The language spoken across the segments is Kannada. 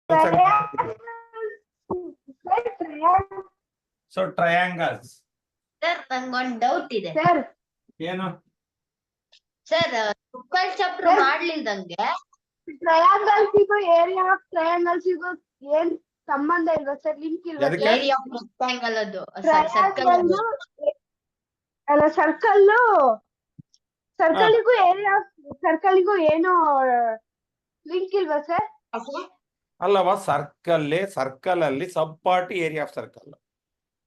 So triangles. Sir, ನಂಗೊಂದು ಡೌಟ್ ಇದೆ. ಸರ್ ಏನು? Sir, triple chapter Sir. ಮಾಡ್ಲಿಲ್ದಂಗೆ ಟ್ರಯಾಂಗಲ್ಸಿಗೂ ಏರಿಯಾ ಆಫ್ ಟ್ರಯಾಂಗಲ್ಸಿಗೂ ಏನ್ ಸಂಬಂಧ ಇಲ್ವಾ ಸರ್? ಲಿಂಕ್ ಇಲ್ವಾ? ಎದಕ್ಕೆ? ಏರಿಯಾ ಆಫ್ ರೆಕ್ಟಾಂಗಲ್ ಅದು ಸರ್ಕಲ್ ಟ್ರಯಾಂಗಲ್ ಅಲ್ಲ ಸರ್ಕಲ್ಗೂ ಏರಿಯಾ ಆಫ್ ಸರ್ಕಲ್ಗೂ ಏನು ಲಿಂಕ್ ಇಲ್ವಾ ಸರ್? ಅಲ್ಲವಾ, ಸರ್ಕಲ್ ಅಲ್ಲಿ sub part area of circle.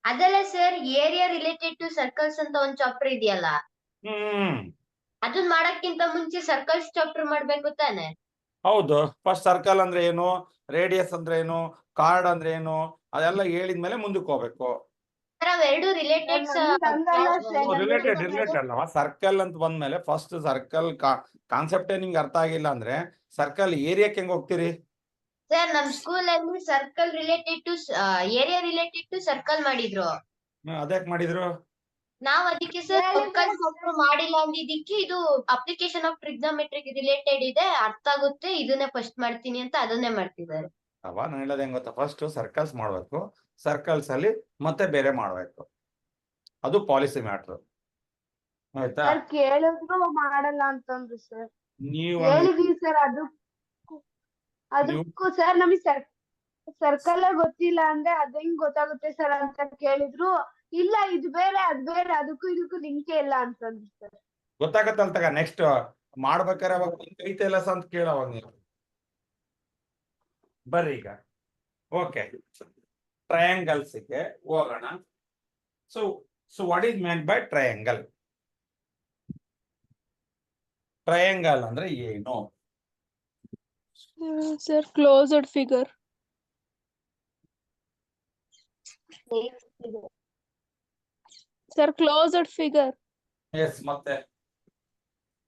ಅದಲ್ಲ sir, area related to circles ಅಂತ ಒಂದ್ ಚಾಪ್ಟರ್ ಇದೆಯಲ್ಲ, ಅದನ್ನ ಮಾಡಕ್ಕಿಂತ ಮುಂಚೆ ಸರ್ಕಲ್ಸ್ ಚಾಪ್ಟರ್ ಮಾಡ್ಬೇಕು ತಾನೆ? ಹೌದು. ಫಸ್ಟ್ ಸರ್ಕಲ್ ಅಂದ್ರೆ ಏನು, ರೇಡಿಯಸ್ ಅಂದ್ರೆ ಏನು, ಕಾರ್ಡ್ ಅಂದ್ರೆ ಏನು, ಅದೆಲ್ಲ ಹೇಳಿದ್ಮೇಲೆ ಮುಂದಕ್ಕೆ ಹೋಗ್ಬೇಕು. ಅವೆರಡು ರಿಲೇಟೆಡ್ ರಿಲೇಟೆಡ್ ಅಲ್ಲವಾ. ಸರ್ಕಲ್ ಅಂತ ಬಂದ್ಮೇಲೆ ಫಸ್ಟ್ ಸರ್ಕಲ್ ಕಾನ್ಸೆಪ್ಟೇ ನಿಮ್ಗೆ ಅರ್ಥ ಆಗಿಲ್ಲ ಅಂದ್ರೆ ಸರ್ಕಲ್ ಏರಿಯಾಕ್ಕೆ ಹೆಂಗ್ ಹೋಗ್ತೀರಿ? ಸರ್, ನಮ್ ಸ್ಕೂಲ್ ಅಲ್ಲಿ circle related to area related to circle ಮಾಡಿದ್ರು. ಅದ್ಯಾಕ್ ಮಾಡಿದ್ರು? ನಾವ್ ಅದಕ್ಕೆ ಸರ್ ಸರ್ಕಲ್ ಚಾಪ್ಟರ್ ಮಾಡಿಲ್ಲ ಅಂದಿದ್ದಕ್ಕೆ ಇದು ಅಪ್ಲಿಕೇಶನ್ ಆಫ್ ಟ್ರಿಗ್ನೋಮೆಟ್ರಿಕ್ ರಿಲೇಟೆಡ್ ಇದೆ, ಅರ್ಥ ಆಗುತ್ತೆ, ಇದನ್ನೇ ಫಸ್ಟ್ ಮಾಡ್ತೀನಿ ಅಂತ ಅದನ್ನೇ ಮಾಡ್ತಿದ್ದಾರೆ. ಅವ ನಾನು ಹೇಳೋದು ಹೆಂಗ್ ಗೊತ್ತಾ, ಫಸ್ಟ್ ಸರ್ಕಲ್ಸ್ ಮಾಡ್ಬೇಕು, ಸರ್ಕಲ್ಸ್ ಅಲ್ಲಿ ಮತ್ತೆ ಬೇರೆ ಮಾಡ್ಬೇಕು, ಅದು ಪಾಲಿಸಿ ಮ್ಯಾಟ್ರ್. ಆಯ್ತಾ? ಕೇಳಿದ್ರು ಮಾಡಲ್ಲ ಅಂತಂದ್ರು ಸರ್. ನೀವು ಹೇಳಿದೀವಿ ಸರ್. ಅದಕ್ಕೂ ಸರ್ ನಮಗೆ ಸರ್ಕಲ್ ಗೊತ್ತಿಲ್ಲ ಅಂದ್ರೆ ಅದ್ ಹೆಂಗ್ ಗೊತ್ತಾಗುತ್ತೆ ಸರ್ ಅಂತ ಕೇಳಿದ್ರು. ಇಲ್ಲ, ಇದು ಬೇರೆ ಅದ್ ಬೇರೆ, ಅದಕ್ಕೂ ಇದಕ್ಕೂ ಲಿಂಕೇ ಇಲ್ಲ ಅಂತಂದ್ರು ಸರ್. ಗೊತ್ತಾಗತ್ತಲ್ ತಗ. ನೆಕ್ಸ್ಟ್ ಮಾಡ್ಬೇಕಾರೆ ಅವಾಗ ಐತೆ ಇಲ್ಲ ಅಂತ ಕೇಳವಾಗ ನೀವು ಬರ್ರಿ ಈಗ. ಓಕೆ, ಟ್ರಯಾಂಗಲ್ಸ್ ಗೆ ಹೋಗೋಣ. So what is meant by triangle? Triangle ಅಂದ್ರೆ ಏನು? Sir, closed figure. Sir, closed figure. Yes, ಮತ್ತೆ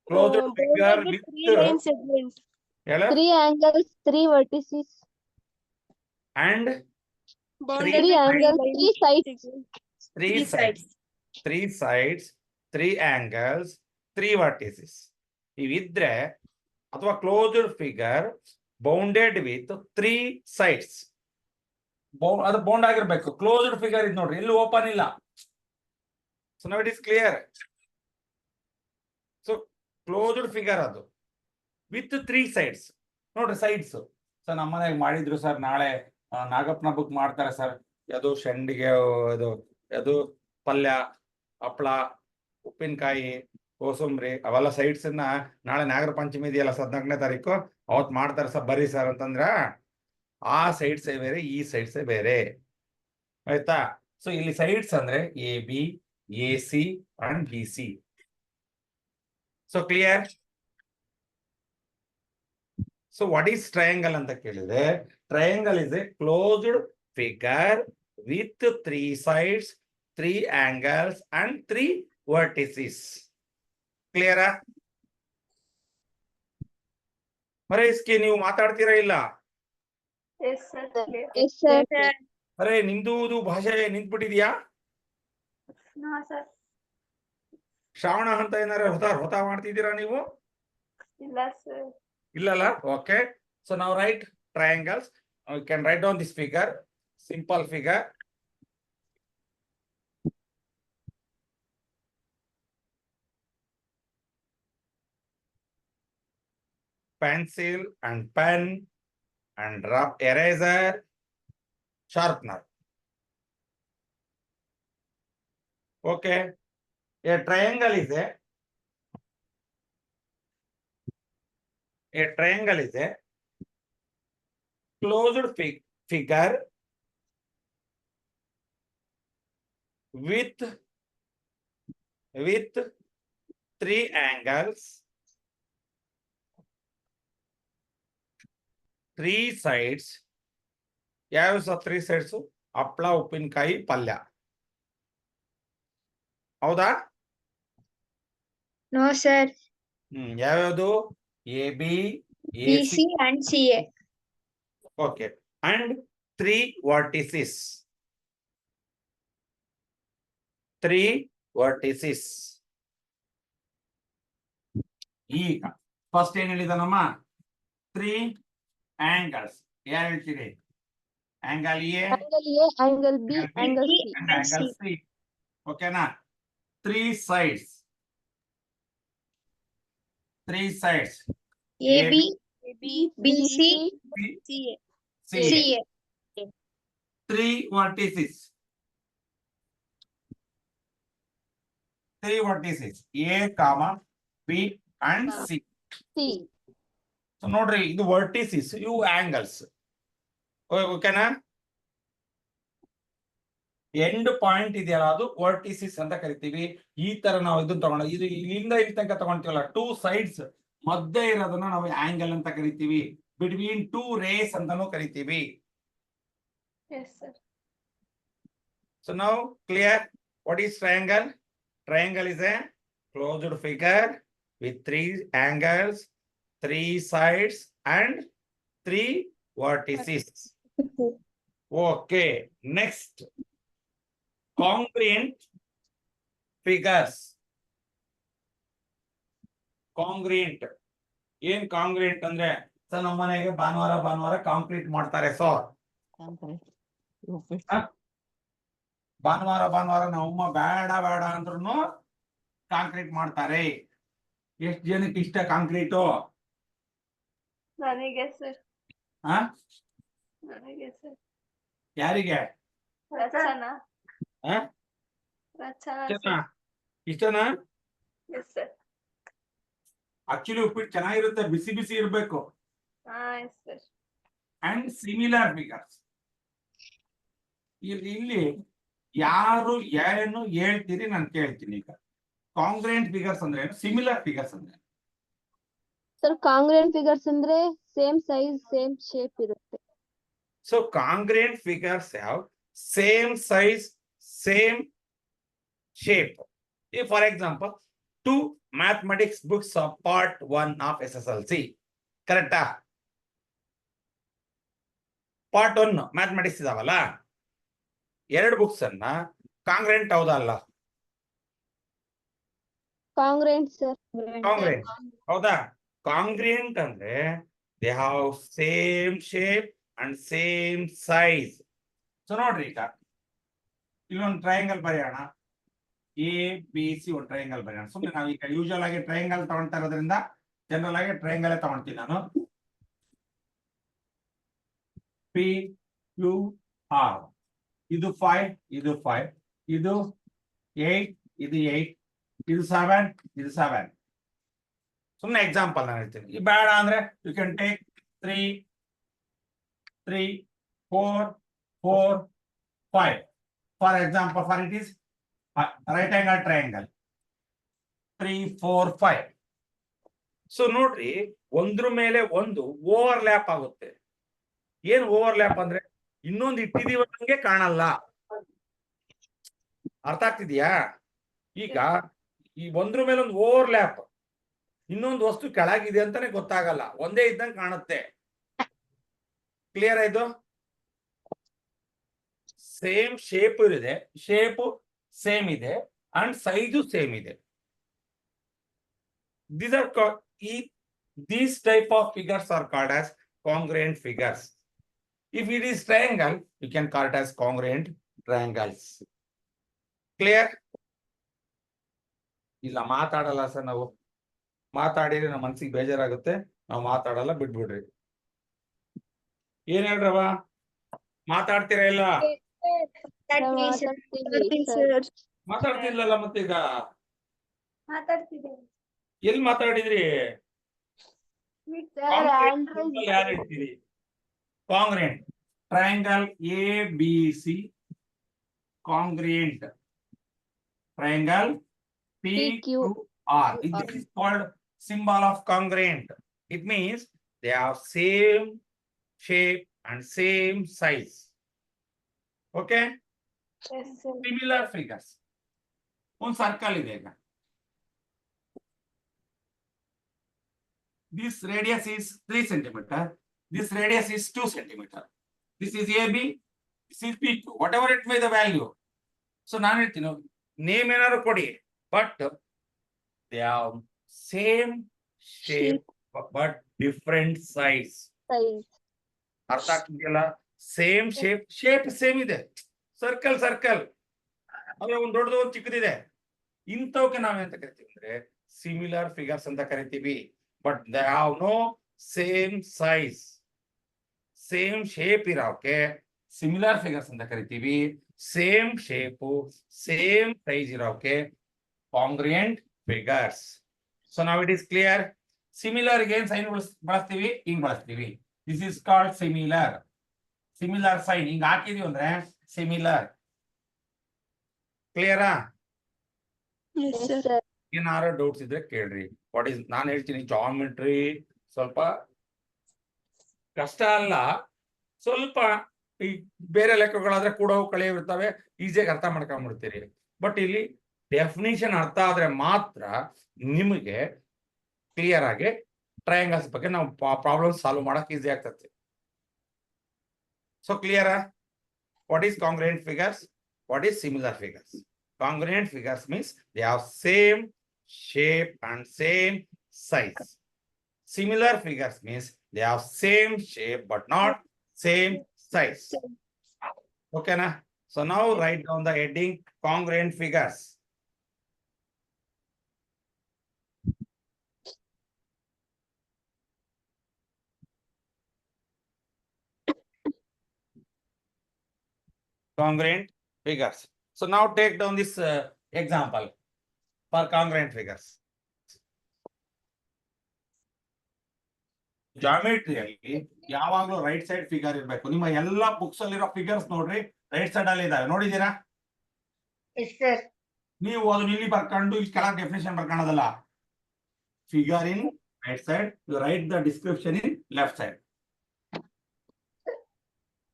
closed figure Bounded with with 3 line segments. ಹೇಳ 3 angles, 3 vertices. And Bounded Three with angles, line 3 sides. segments. 3 sides, 3 sides, 3 angles, 3 vertices. ಇವಿದ್ರೆ ಅಥವಾ closed figure bounded with 3 sides. ಅದು ಬೌಂಡ್ ಆಗಿರ್ಬೇಕು. ಕ್ಲೋಸ್ಡ್ ಫಿಗರ್ ಇದು ನೋಡ್ರಿ, ಇಲ್ಲಿ ಓಪನ್ ಇಲ್ಲ. So now it is clear. So closed figure ಅದು ವಿತ್ 3 sides. ನೋಡ್ರಿ ಸೈಡ್ಸ್. ಸರ್ ನಮ್ಮನೆಗೆ ಮಾಡಿದ್ರು ಸರ್, ನಾಳೆ ನಾಗಪ್ಪನ ಬುಕ್ ಮಾಡ್ತಾರೆ ಸರ್. ಅದು ಶೆಂಡಿಗೆ, ಅದು ಪಲ್ಯ, ಹಪ್ಪಳ, ಉಪ್ಪಿನಕಾಯಿ, ಕೋಸಂಬರಿ, ಅವೆಲ್ಲ ಸೈಡ್ಸ್ ನಾಳೆ ನಾಗರ ಪಂಚಮಿ ಇದೆಯಲ್ಲ 14ನೇ ತಾರೀಕು, ಅವತ್ ಮಾಡ್ತಾರೆ ಸರ್, ಬರ್ರಿ ಸರ್ ಅಂತಂದ್ರ ಆ ಸೈಡ್ಸೇ ಬೇರೆ, ಈ ಸೈಡ್ಸೇ ಬೇರೆ. ಆಯ್ತಾ? ಸೊ ಇಲ್ಲಿ ಸೈಡ್ಸ್ ಅಂದ್ರೆ AB, AC and BC. So clear? So what is triangle ಅಂತ ಕೇಳಿದ್ರೆ, triangle is A closed figure with 3 sides, 3 angles and 3 vertices. ಕ್ಲಿಯರಾ? ಅರೆ ಇಸ್ಕಿ ನೀವು ಮಾತಾಡ್ತೀರಾ ಇಲ್ಲ? Yes, sir. Yes, sir. ಅರೆ ನಿಮ್ದು ಭಾಷೆ ನಿಂತ್ಬಿಟ್ಟಿದ್ಯಾ? No, sir. ಶ್ರಾವಣ ಅಂತ ಏನಾರ ಹೊತ ಮಾಡ್ತಿದ್ದೀರಾ ನೀವು? ಇಲ್ಲ sir. ಇಲ್ಲಲ್ಲ? ಓಕೆ. ಸೊ ನಾವು right triangles. We can write down this figure, simple figure. Pencil and pen and rough eraser, sharpener. Okay. A triangle is a closed figure with 3 angles, 3 sides. ಯಾವ 3 sides? ಹಪ್ಪಳ, ಉಪ್ಪಿನಕಾಯಿ, ಪಲ್ಯ. ಹೌದಾ? No, sir. ಯಾವ್ಯಾವುದು? AB, AC and CA. Okay. And 3 vertices. 3 vertices. ಈಗ ಫಸ್ಟ್ ಏನ್ ಹೇಳಿದಾನಮ್ಮ? 3 angles. ಯಾರು ಹೇಳ್ತೀರಿ? Angle A Angle A, angle B, angle C. and angle C. ಓಕೆನಾ? Three sides. AB, BC, CA. Three vertices. A, comma B and C. C. So ನೋಡ್ರಿ ಇದು ವರ್ಟಿಸಿಸ್, ಇವು ಆಂಗಲ್ಸ್. ಓಕೆನಾ? ಎಂಡ್ ಪಾಯಿಂಟ್ ಇದೆಯಲ್ಲ ಅದು ವರ್ಟಿಸಿಸ್ ಅಂತ ಕರಿತೀವಿ. ಈ ತರ ನಾವು ಇದನ್ನ ತಗೊಂಡು ಇದು ಇಲ್ಲಿಂದ ಇಲ್ಲಿ ತನಕ ತಗೊಂತೀವಲ್ಲ, ಟೂ ಸೈಡ್ಸ್ ಮಧ್ಯೆ ಇರೋದನ್ನ ನಾವು ಆಂಗಲ್ ಅಂತ ಕರಿತೀವಿ. ಬಿಟ್ವೀನ್ ಟೂ ರೇಸ್ ಅಂತಾನೂ ಕರಿತೀವಿ. Yes, sir. So now clear what is triangle? Triangle is a closed figure with three angles, three sides and three vertices. Okay, next. Congruent figures. Congruent. ಏನ್ ಕಾಂಗ್ರಿಯಂಟ್ ಅಂದ್ರೆ, ಸರ್ ನಮ್ಮ ಮನೆಗೆ ಭಾನುವಾರ ಕಾಂಕ್ರೀಟ್ ಮಾಡ್ತಾರೆ. ಸೊ ಭಾನುವಾರ ನಮ್ಮಮ್ಮ ಬೇಡ ಅಂದ್ರೂ ಕಾಂಕ್ರೀಟ್ ಮಾಡ್ತಾರೆ. ಎಷ್ಟು ಜನಕ್ಕೆ ಇಷ್ಟ ಕಾಂಕ್ರೀಟು? ನನಗೆ ಸರ್. ಹಾ, ನನಗೆ ಸರ್. ಯಾರಿಗೆ? ರಚನಾ. ಹಾ, ರಚನಾ ಇಷ್ಟನಾ? ಇಷ್ಟನಾ? Yes sir. ಆಕ್ಚುಲಿ ಉಪ್ಪಿಟ್ಟು ಚೆನ್ನಾಗಿರುತ್ತೆ, ಬಿಸಿ ಇರ್ಬೇಕು. ಹಾ, yes sir. And similar figures. ಇಲ್ಲಿ ಯಾರು ಏನು ಹೇಳ್ತೀರಿ ನಾನು ಕೇಳ್ತೀನಿ. ಈಗ ಕಾಂಗ್ರೆಂಟ್ ಫಿಗರ್ಸ್ ಅಂದ್ರೆ ಏನು, ಸಿಮಿಲರ್ ಫಿಗರ್ಸ್ ಅಂದ್ರೆ? Sir, congruent figures ಅಂದ್ರೆ same size, same shape ಇರುತ್ತೆ. So congruent figures have same size, same shape. If for example, two mathematics books of part 1 of SSLC, correct? Part 1 mathematics ಇದಾವಲ್ಲ, ಎರಡು ಬುಕ್ಸ್ ಅನ್ನ ಕಾಂಗ್ರೆಂಟ್ ಹೌದಾ ಅಲ್ಲ? Congruent, sir. ಕಾಂಗ್ರೆಂಟ್ ಹೌದಾ? ಕಾಂಗ್ರಿಯಂಟ್ ಅಂದ್ರೆ they have same shape and same size. So ನೋಡ್ರಿ, ಈಗ ಇಲ್ಲೊಂದು ಟ್ರಯಾಂಗಲ್ ಬರೆಯೋಣ. ABC ಒಂದು ಟ್ರಯಾಂಗಲ್ ಬರೆಯೋಣ. ಸುಮ್ಮನೆ ನಾವೀಗ ಯೂಶುವಲ್ ಆಗಿ ಟ್ರಯಾಂಗಲ್ ತಗೊಳ್ತಾ ಇರೋದ್ರಿಂದ ಜನರಲ್ ಆಗಿ ಟ್ರಯಾಂಗಲ್ ತಗೊಳ್ತೀನಿ ನಾನು. PQR. ಇದು 5, ಇದು 5, ಇದು 8, ಇದು 8, ಇದು 7, ಇದು 7. ಸುಮ್ಮನೆ ಎಕ್ಸಾಂಪಲ್ ನಾನು ಹೇಳ್ತೀನಿ. ಈ ಬೇಡ ಅಂದ್ರೆ you can take 3, 4, 4, 5. For example, for it is right angle triangle 3, 4, 5. So ನೋಡ್ರಿ, ಒಂದ್ರ ಮೇಲೆ ಒಂದು ಓವರ್ಲ್ಯಾಪ್ ಆಗುತ್ತೆ. ಏನ್ ಓವರ್ಲ್ಯಾಪ್ ಅಂದ್ರೆ, ಇನ್ನೊಂದು ಇಟ್ಟಿದೀವಂಗೆ ಕಾಣಲ್ಲ. ಅರ್ಥ ಆಗ್ತಿದ್ಯಾ? ಈಗ ಈ ಒಂದ್ರ ಮೇಲೆ ಒಂದು ಓವರ್ಲ್ಯಾಪ್, ಇನ್ನೊಂದು ವಸ್ತು ಕೆಳಗಿದೆ ಅಂತಾನೆ ಗೊತ್ತಾಗಲ್ಲ, ಒಂದೇ ಇದ್ದಂಗೆ ಕಾಣುತ್ತೆ. ಕ್ಲಿಯರ್ ಆಯ್ತು? ಸೇಮ್ ಶೇಪ್ ಇದೆ, ಶೇಪ್ ಸೇಮ್ ಇದೆ ಅಂಡ್ ಸೈಜು ಸೇಮ್ ಇದೆ. These type of figures are called as congruent figures. If it is triangle, you can call it as congruent triangles. Clear? ಇಲ್ಲ ಮಾತಾಡಲ್ಲ ಸರ್, ನಾವು ಮಾತಾಡಿದ್ರೆ ನಮ್ಮ ಮನ್ಸಿಗೆ ಬೇಜಾರಾಗುತ್ತೆ. ನಾವು ಮಾತಾಡಲ್ಲ, ಬಿಟ್ಬಿಡ್ರಿ. ಏನ್ ಹೇಳ್ರವ, ಮಾತಾಡ್ತೀರಾ ಇಲ್ಲ? ಮಾತಾಡ್ತಿರ್ಲಲ್ಲ ಮತ್ತೆ ಈಗ ಮಾತಾಡ್ತಿದ್ದೇನೆ. ಎಲ್ಲಿ ಮಾತಾಡಿದ್ರಿ? Sir, Android. ಯಾರು ಹೇಳ್ತೀರಿ? Congruent triangle ABC, congruent triangle PQR. This is called symbol of congruent. It means they have same shape and same size. Okay? Yes, sir. Similar figures. ಒಂದು ಸರ್ಕಲ್ ಇದೆ ಈಗ. This radius is 3 centimeter. This radius is 2 centimeter. This is AB. This is PQ. Whatever it may the value. So ನಾನು ಹೇಳ್ತೀನಿ, ನೇಮ್ ಏನಾದ್ರು ಕೊಡಿ, but they have same shape but different size. ಅರ್ಥ ಆಗ್ತಿದೆಯಲ್ಲ? ಸೇಮ್ ಶೇಪ್ ಸೇಮ್ ಇದೆ, ಸರ್ಕಲ್ ಅದ್ರ ಒಂದ್ ದೊಡ್ಡದು ಒಂದ್ ಚಿಕ್ಕದಿದೆ. ಇಂಥವಕ್ಕೆ ನಾವೇಂತ ಕರಿತೀವಿ ಅಂದ್ರೆ ಸಿಮಿಲರ್ ಫಿಗರ್ಸ್ ಅಂತ ಕರಿತೀವಿ. But they have no same size, same shape ಇರೋಕೆ ಸಿಮಿಲರ್ ಫಿಗರ್ಸ್ ಅಂತ ಕರಿತೀವಿ. ಸೇಮ್ ಶೇಪು ಸೇಮ್ ಸೈಜ್ ಇರೋಕೆ ಕಾಂಗ್ರಿಯಂಟ್ ಫಿಗರ್ಸ್. ಸೊ ನಾವ್ ಇಟ್ ಇಸ್ ಕ್ಲಿಯರ್. ಸಿಮಿಲರ್ ಏನ್ ಸೈನ್ ಬಳಸ್ತೀವಿ? ಹಿಂಗ್ ಬಳಸ್ತೀವಿ. This is called similar. Similar sign ಹಿಂಗ್ ಹಾಕಿದೀವಿ ಅಂದ್ರೆ ಸಿಮಿಲರ್. ಕ್ಲಿಯರಾ? Yes, Yes, sir. sir. ಏನಾರ ಡೌಟ್ಸ್ ಇದ್ರೆ ಕೇಳ್ರಿ. ವಾಟ್ ಇಸ್ ನಾನು ಹೇಳ್ತೀನಿ, ಜಾಮೆಟ್ರಿ ಸ್ವಲ್ಪ ಕಷ್ಟ ಅಲ್ಲ, ಸ್ವಲ್ಪ ಈ ಬೇರೆ ಲೆಕ್ಕಗಳಾದ್ರೆ ಕೂಡ ಕಳೆಯ ಇರ್ತವೆ, ಈಸಿಯಾಗಿ ಅರ್ಥ ಮಾಡ್ಕೊಂಡ್ಬಿಡ್ತೀರಿ. ಬಟ್ ಇಲ್ಲಿ ಡೆಫಿನಿಷನ್ ಅರ್ಥ ಆದ್ರೆ ಮಾತ್ರ ನಿಮಗೆ ಕ್ಲಿಯರ್ ಆಗಿ ಟ್ರಯಾಂಗಲ್ಸ್ ಬಗ್ಗೆ ನಾವು ಪ್ರಾಬ್ಲಮ್ ಸಾಲ್ವ್ ಮಾಡಕ್ ಈಸಿ ಆಗ್ತದೆ. ಸೊ ಕ್ಲಿಯರಾ? What is congruent figures? What is similar figures? Congruent figures means they have same shape and same size. Similar figures means they have same shape but not same size. Okay na? So now write down the heading congruent figures. Congruent figures. So now take down this example for congruent figures. ಜಾಮೆಟ್ರಿಯಲ್ಲಿ ಯಾವಾಗಲೂ ರೈಟ್ ಸೈಡ್ ಫಿಗರ್ ಇರಬೇಕು. ನಿಮ್ಮ ಎಲ್ಲಾ ಬುಕ್ಸ್ ಅಲ್ಲಿರೋ ಫಿಗರ್ಸ್ ನೋಡ್ರಿ, ರೈಟ್ ಸೈಡ್ ಅಲ್ಲಿ ಇದಾವೆ, ನೋಡಿದೀರಾ? ನೀವು ಅದನ್ನ ಇಲ್ಲಿ ಬರ್ಕೊಂಡು ಇಲ್ಲಿ ಕೆಳಗೆ ಡೆಫಿನೇಷನ್ ಬರ್ಕೊಳ್ಳೋದಲ್ಲ. Figure in right side, you write the description in left side.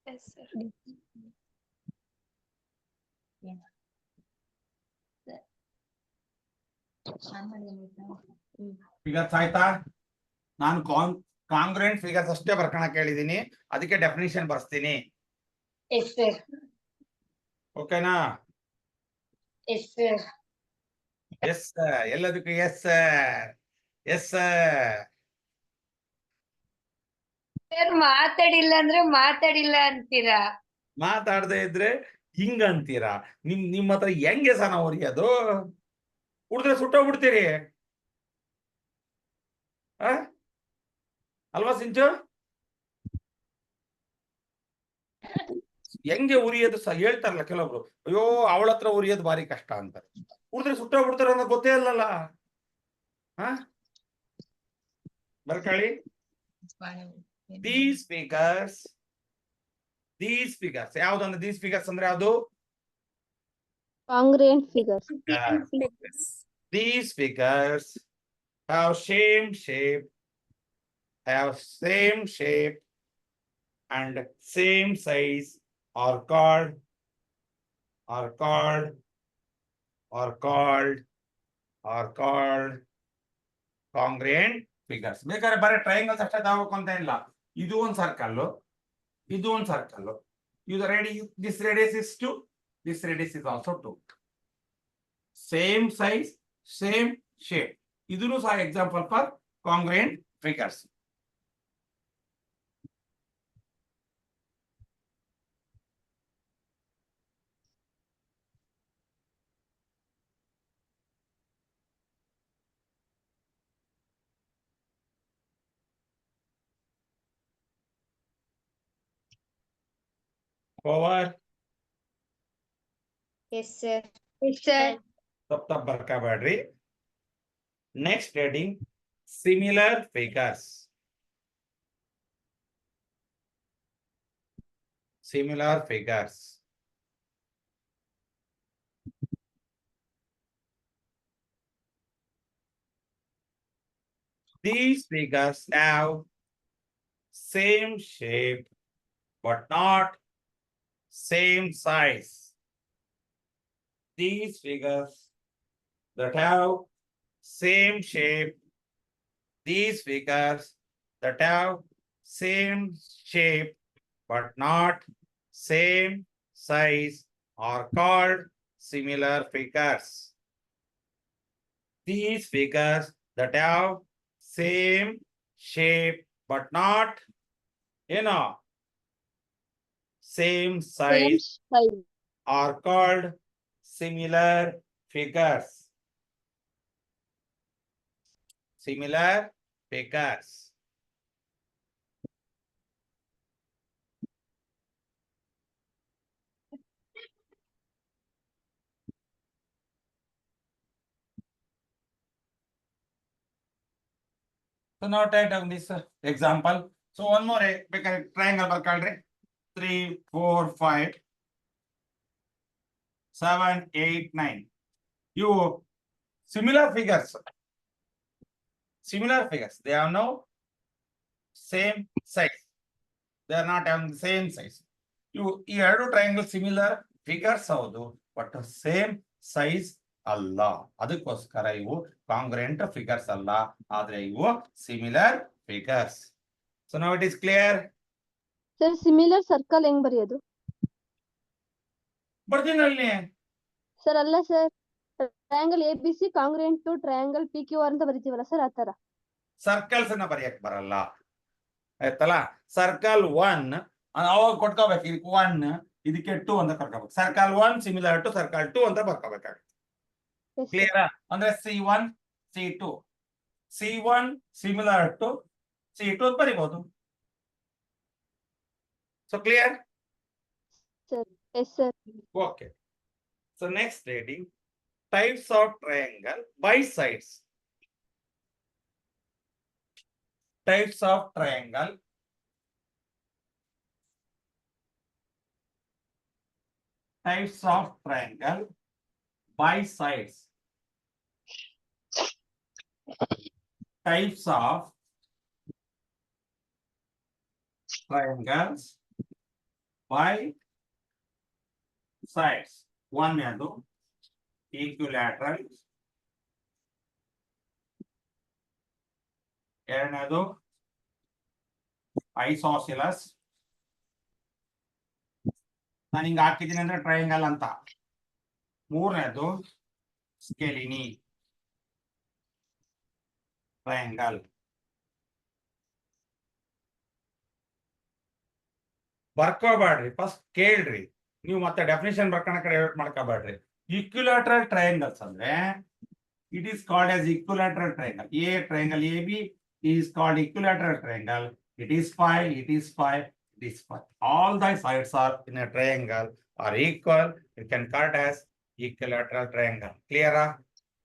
Yes, sir. Figures ಆಯ್ತಾ? ನಾನು ಕಾಂಗ್ರುಯೆಂಟ್ ಫಿಗರ್ಸ್ ಅಷ್ಟೇ ಬರ್ಕೊಳಕ್ ಹೇಳಿದೀನಿ, ಅದಕ್ಕೆ ಡೆಫಿನೇಷನ್ ಬರ್ಸ್ತೀನಿ. ಓಕೆನಾ? ಎಸ್ ಎಲ್ಲದಕ್ಕೂ ಎಸ್ ಸರ್. ಸರ್ ಮಾತಾಡಿಲ್ಲ ಅಂದ್ರೆ ಮಾತಾಡಿಲ್ಲ ಅಂತೀರಾ? ಮಾತಾಡದೆ ಇದ್ರೆ ಹಿಂಗ ಅಂತೀರಾ? ನಿಮ್ಮ ಹತ್ರ ಹೆಂಗೆ ಸಹ ನಾವು ಹೊರಿಯೋದು? ಕುಡಿದ್ರೆ ಸುಟ್ಟೋಗ್ಬಿಡ್ತೀರಿ ಅಲ್ವಾ ಸಿಂಚು? ಹೆಂಗೆ ಉರಿಯೋದು ಸಹ ಹೇಳ್ತಾರಲ್ಲ ಕೆಲವೊಬ್ರು, ಅಯ್ಯೋ ಅವಳ ಹತ್ರ ಉರಿಯೋದು ಭಾರಿ ಕಷ್ಟ ಅಂತ. ಕುಡಿದ್ರೆ ಸುಟ್ಟೋಗ್ಬಿಡ್ತಾರ ಅನ್ನೋ ಗೊತ್ತೇ ಇಲ್ಲಲ್ಲ. ಬರ್ಕೊಳ್ಳಿ. ದೀಸ್ ಫಿಗರ್ಸ್ ಯಾವ್ದಂದ್ರೆ ದೀಸ್ ಫಿಗರ್ಸ್ ಅಂದ್ರೆ ಯಾವ್ದು? Congruent figures. These figures have same shape and same size are called congruent figures. ಬೇಕಾದ್ರೆ ಬರೀ ಟ್ರಯಾಂಗಲ್ಸ್ ಅಷ್ಟೇ ತಗೋಬೇಕು ಅಂತ ಇಲ್ಲ. ಇದು ಒಂದು ಸರ್ಕಲ್, ಇದು ಒಂದು circle. This radius is 2, this radius is also 2. Same size, same shape. ಇದನ್ನು ಸಹ example for congruent figures. Over. Yes, sir. ತಪ್ಪ ಬರ್ಕೋಬೇಡ್ರಿ. Next heading similar figures. These figures have same shape but not same size. These figures that have same shape, but not same size are called similar figures. These figures that have same shape but not same Same size size. are called similar figures. Similar figures. So now take down this example. So one more triangle ಬರ್ಕೊಳ್ರಿ 3, 4, 5, 7, 8, 9. You similar figures. Similar figures. They have no same size. They are not having the same size. You ಈ ಎರಡು ಟ್ರಯಾಂಗಲ್ ಸಿಮಿಲರ್ ಫಿಗರ್ಸ್ ಹೌದು ಬಟ್ ಸೇಮ್ ಸೈಜ್ ಅಲ್ಲ. ಅದಕ್ಕೋಸ್ಕರ ಇವು ಕಾಂಗ್ರೆಂಟ್ ಫಿಗರ್ಸ್ ಅಲ್ಲ, ಆದ್ರೆ ಇವು similar figures. So now it is clear. Sir similar circle ಹೆಂಗ್ ಬರೆಯೋದು? ಬರ್ತೀನಲ್ಲಿ ಸರ್ ಅಲ್ಲ sir, triangle A B C congruent to triangle P Q R ಅಂತ ಬರಿತೀವಲ್ಲ ಸರ್, ಆತರ. ಸರ್ಕಲ್ಸ್ ಅನ್ನ ಬರೆಯಕ್ ಬರಲ್ಲ ಆಯ್ತಲ್ಲ. ಸರ್ಕಲ್ 1 ಅವಾಗ ಕೊಟ್ಕೋಬೇಕು, ಇದಕ್ಕೆ 1 ಇದಕ್ಕೆ 2 ಅಂತ ಕರ್ಕೋಬೇಕು. ಸರ್ಕಲ್ 1 ಸಿಮಿಲರ್ ಟು ಸರ್ಕಲ್ 2 ಅಂತ ಬರ್ಕೋಬೇಕಾಗುತ್ತೆ. ಕ್ಲಿಯರ್? ಅಂದ್ರೆ C1 C2 C1 similar to C2 ಅಂತ ಬರಿಬಹುದು. So clear? Yes sir. Okay. So next reading, types of triangle by sides. Types of triangle. Types of triangle by sides. Types of triangles by sides. ಒಂದನೇದು ಈಕ್ವಿಲ್ಯಾಟ್ರಲ್, ಎರಡನೇದು ಐಸೋಸಿಲಸ್. ನಾನು ಹಿಂಗ ಹಾಕಿದ್ದೀನಿ ಅಂದ್ರೆ ಟ್ರಯಾಂಗಲ್ ಅಂತ. ಮೂರನೇದು ಸ್ಕೆಲಿನಿ ಟ್ರಯಾಂಗಲ್. ಬರ್ಕೋಬೇಡ್ರಿ, ಫಸ್ಟ್ ಕೇಳ್ರಿ. ನೀವು ಮತ್ತೆ ಡೆಫಿನೇಷನ್ ಬರ್ಕೋಣ ಕಡೆ ಮಾಡ್ಕೋಬೇಡ್ರಿ. ಈಕ್ವಿಲ್ಯಾಟ್ರಲ್ ಟ್ರಯಾಂಗಲ್ಸ್ ಅಂದ್ರೆ it is called as equilateral triangle. A triangle AB is called equilateral triangle. It is 5, it is 5, it is 5. All the sides are in a triangle are equal. You can call it as equilateral triangle. Clear?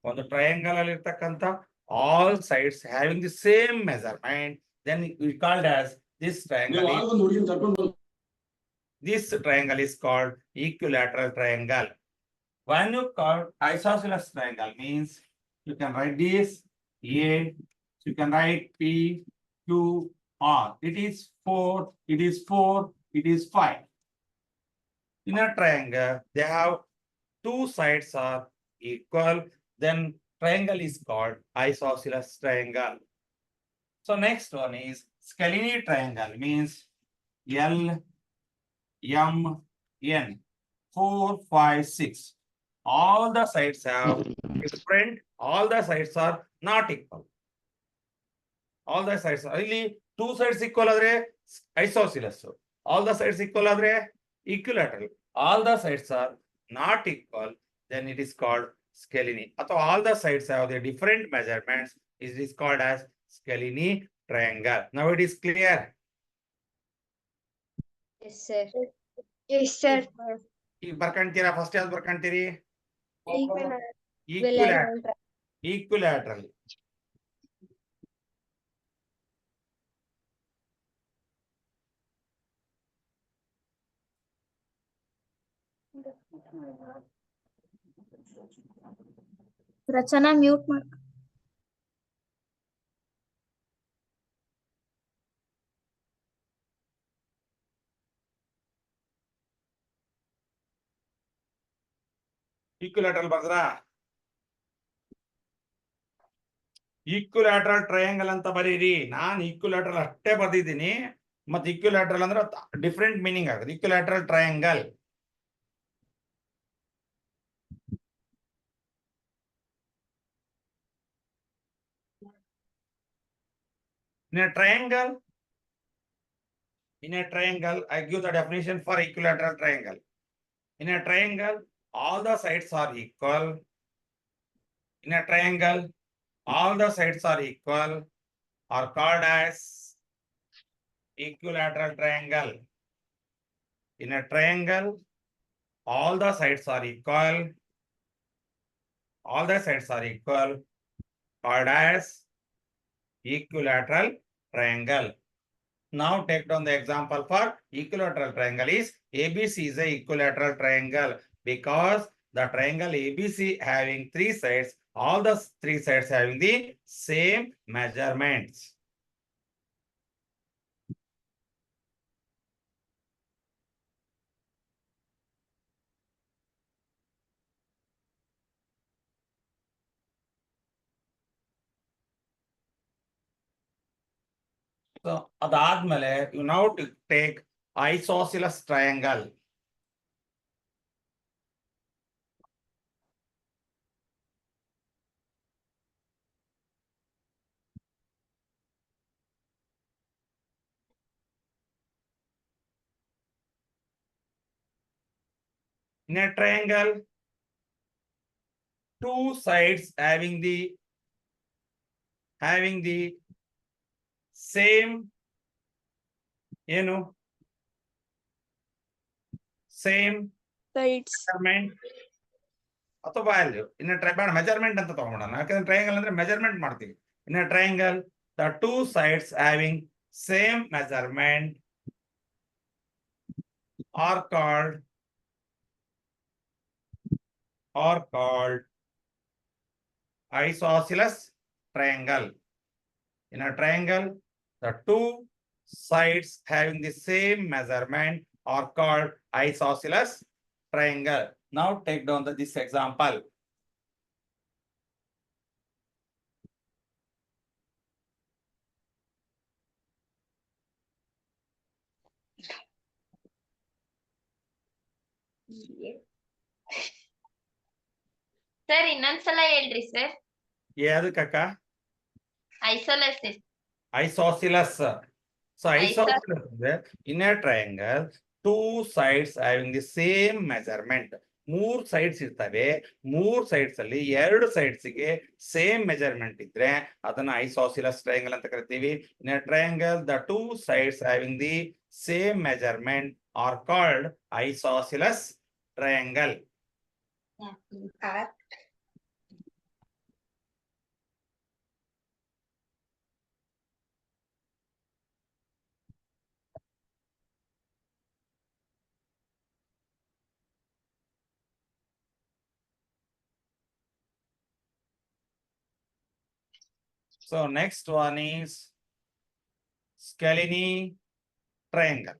ಒಂದು ಟ್ರಯಾಂಗಲ್ ಅಲ್ಲಿ ಇರ್ತಕ್ಕಂಥ all sides having the same measurement, then we called as this triangle. This triangle is called equilateral triangle. When you call isosceles triangle means you can write this A, you can write P, Q, R. It is 4, it is 4, it is 5. In a triangle, they have two sides are equal, then triangle is called isosceles triangle. So next one is Scalini triangle means L, M, N, 4, 5, 6. All the sides have different, all the sides are not equal. All the sides are really two sides equal adre isosceles. All the sides equal adre equilateral. All the sides are not equal, then it is called Scalini. Or all the sides have the different measurements, it is called as Scalini triangle. Now it is clear. Yes sir. S sir. ಈಗ ಬರ್ಕಂತೀರಾ? ಫಸ್ಟ್ ಯಾವ್ದು ಬರ್ಕಂತೀರಿ? Equilateral. Equilateral. ರಚನಾ ಮ್ಯೂಟ್ ಮಾಡು. ಈಕ್ವಿಲ್ಯಾಟ್ರಲ್ ಬರ್ದ್ರಾ? ಈಕ್ವಿಲ್ಯಾಟ್ರಲ್ ಟ್ರಯಾಂಗಲ್ ಅಂತ ಬರೀರಿ. ನಾನು ಈಕ್ವಿಲ್ಯಾಟ್ರಲ್ ಅಷ್ಟೇ ಬರ್ದಿದ್ದೀನಿ. ಮತ್ತೆ ಈಕ್ವಿಲ್ಯಾಟ್ರಲ್ ಅಂದ್ರೆ ಡಿಫ್ರೆಂಟ್ ಮೀನಿಂಗ್ ಆಗುತ್ತೆ. Equilateral triangle. In a triangle, In a triangle, I give the definition for equilateral triangle. In a triangle, all the sides are equal. In a triangle, all the sides are equal are called as equilateral triangle. In a triangle, all the sides are equal. All the sides are equal called as equilateral triangle. Now take down the example for equilateral triangle is ABC is a equilateral triangle because the triangle ABC having three sides, all the three sides having the same measurements. So ಅದಾದ್ಮೇಲೆ you now to take isosceles triangle. In a triangle, two sides having the same, same Sides. measurement ಅಥವಾ ವ್ಯಾಲ್ಯೂ. ಇನ್ ಬೇಡ ಮೆಜರ್ಮೆಂಟ್ ಅಂತ ತಗೊಂಡೋಣ, ಯಾಕಂದ್ರೆ ಟ್ರಯಾಂಗಲ್ ಅಂದ್ರೆ ಮೆಜರ್ಮೆಂಟ್ ಮಾಡ್ತೀವಿ. In triangle the two sides having same measurement are called isosceles triangle. In a triangle, the two sides having the same measurement are called isosceles triangle. Now take down this example. Sir ಇನ್ನೊಂದ್ಸಲ ಹೇಳ್ರಿ sir. ಯಾವ್ದಕ್ಕ? ಐಸೋಲೈಸಿಸ್. Isosceles. So isosceles in a triangle, two sides having the same measurement. ಮೂರ್ ಸೈಡ್ಸ್ ಇರ್ತವೆ, ಮೂರ್ ಸೈಡ್ಸ್ ಅಲ್ಲಿ ಎರಡು ಸೈಡ್ಸ್ ಗೆ ಸೇಮ್ ಮೆಜರ್ಮೆಂಟ್ ಇದ್ರೆ ಅದನ್ನ ಐಸೋಸಿಲಸ್ ಟ್ರಯಾಂಗಲ್ ಅಂತ ಕರಿತೀವಿ. In a triangle the two sides having the same measurement are called isosceles triangle. So next one is Scalini triangle.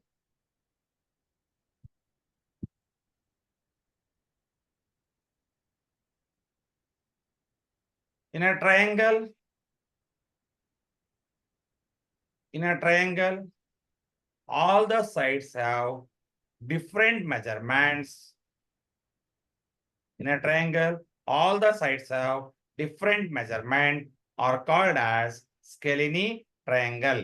In a triangle, all the sides have different measurements. In a triangle, all the sides have different measurement are called as Scalini triangle.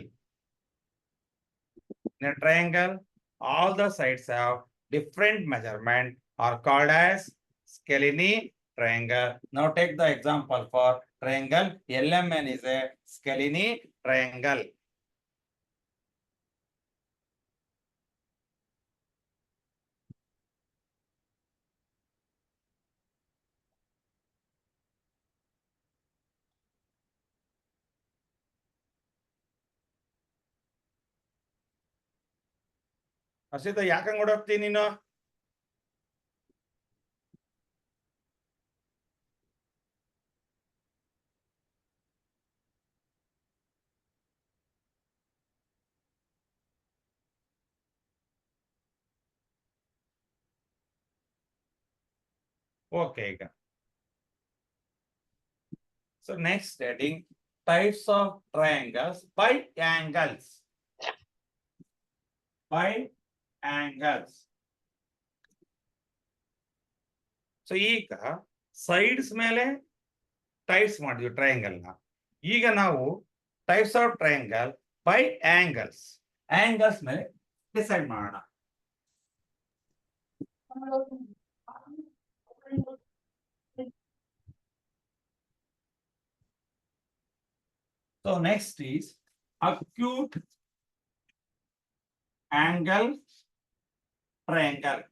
In a triangle, all the sides have different measurement are called as Scalini triangle. Now take the example for triangle. LMN is a Scalini triangle. ಹರ್ಷಿತ ಯಾಕಂಗ್ ಓಡೋಗ್ತೀನಿ ನೀನು? Okay, ಈಗ so next heading, types of triangles by angles. By angles. So ಈಗ ಸೈಡ್ಸ್ ಮೇಲೆ ಟೈಪ್ಸ್ ಮಾಡಿದ್ವಿ ಟ್ರಯಾಂಗಲ್ ನ. ಈಗ ನಾವು types of triangle by angles. Angles ಮೇಲೆ ಡಿಸೈಡ್ ಮಾಡೋಣ. So next is acute angle triangle.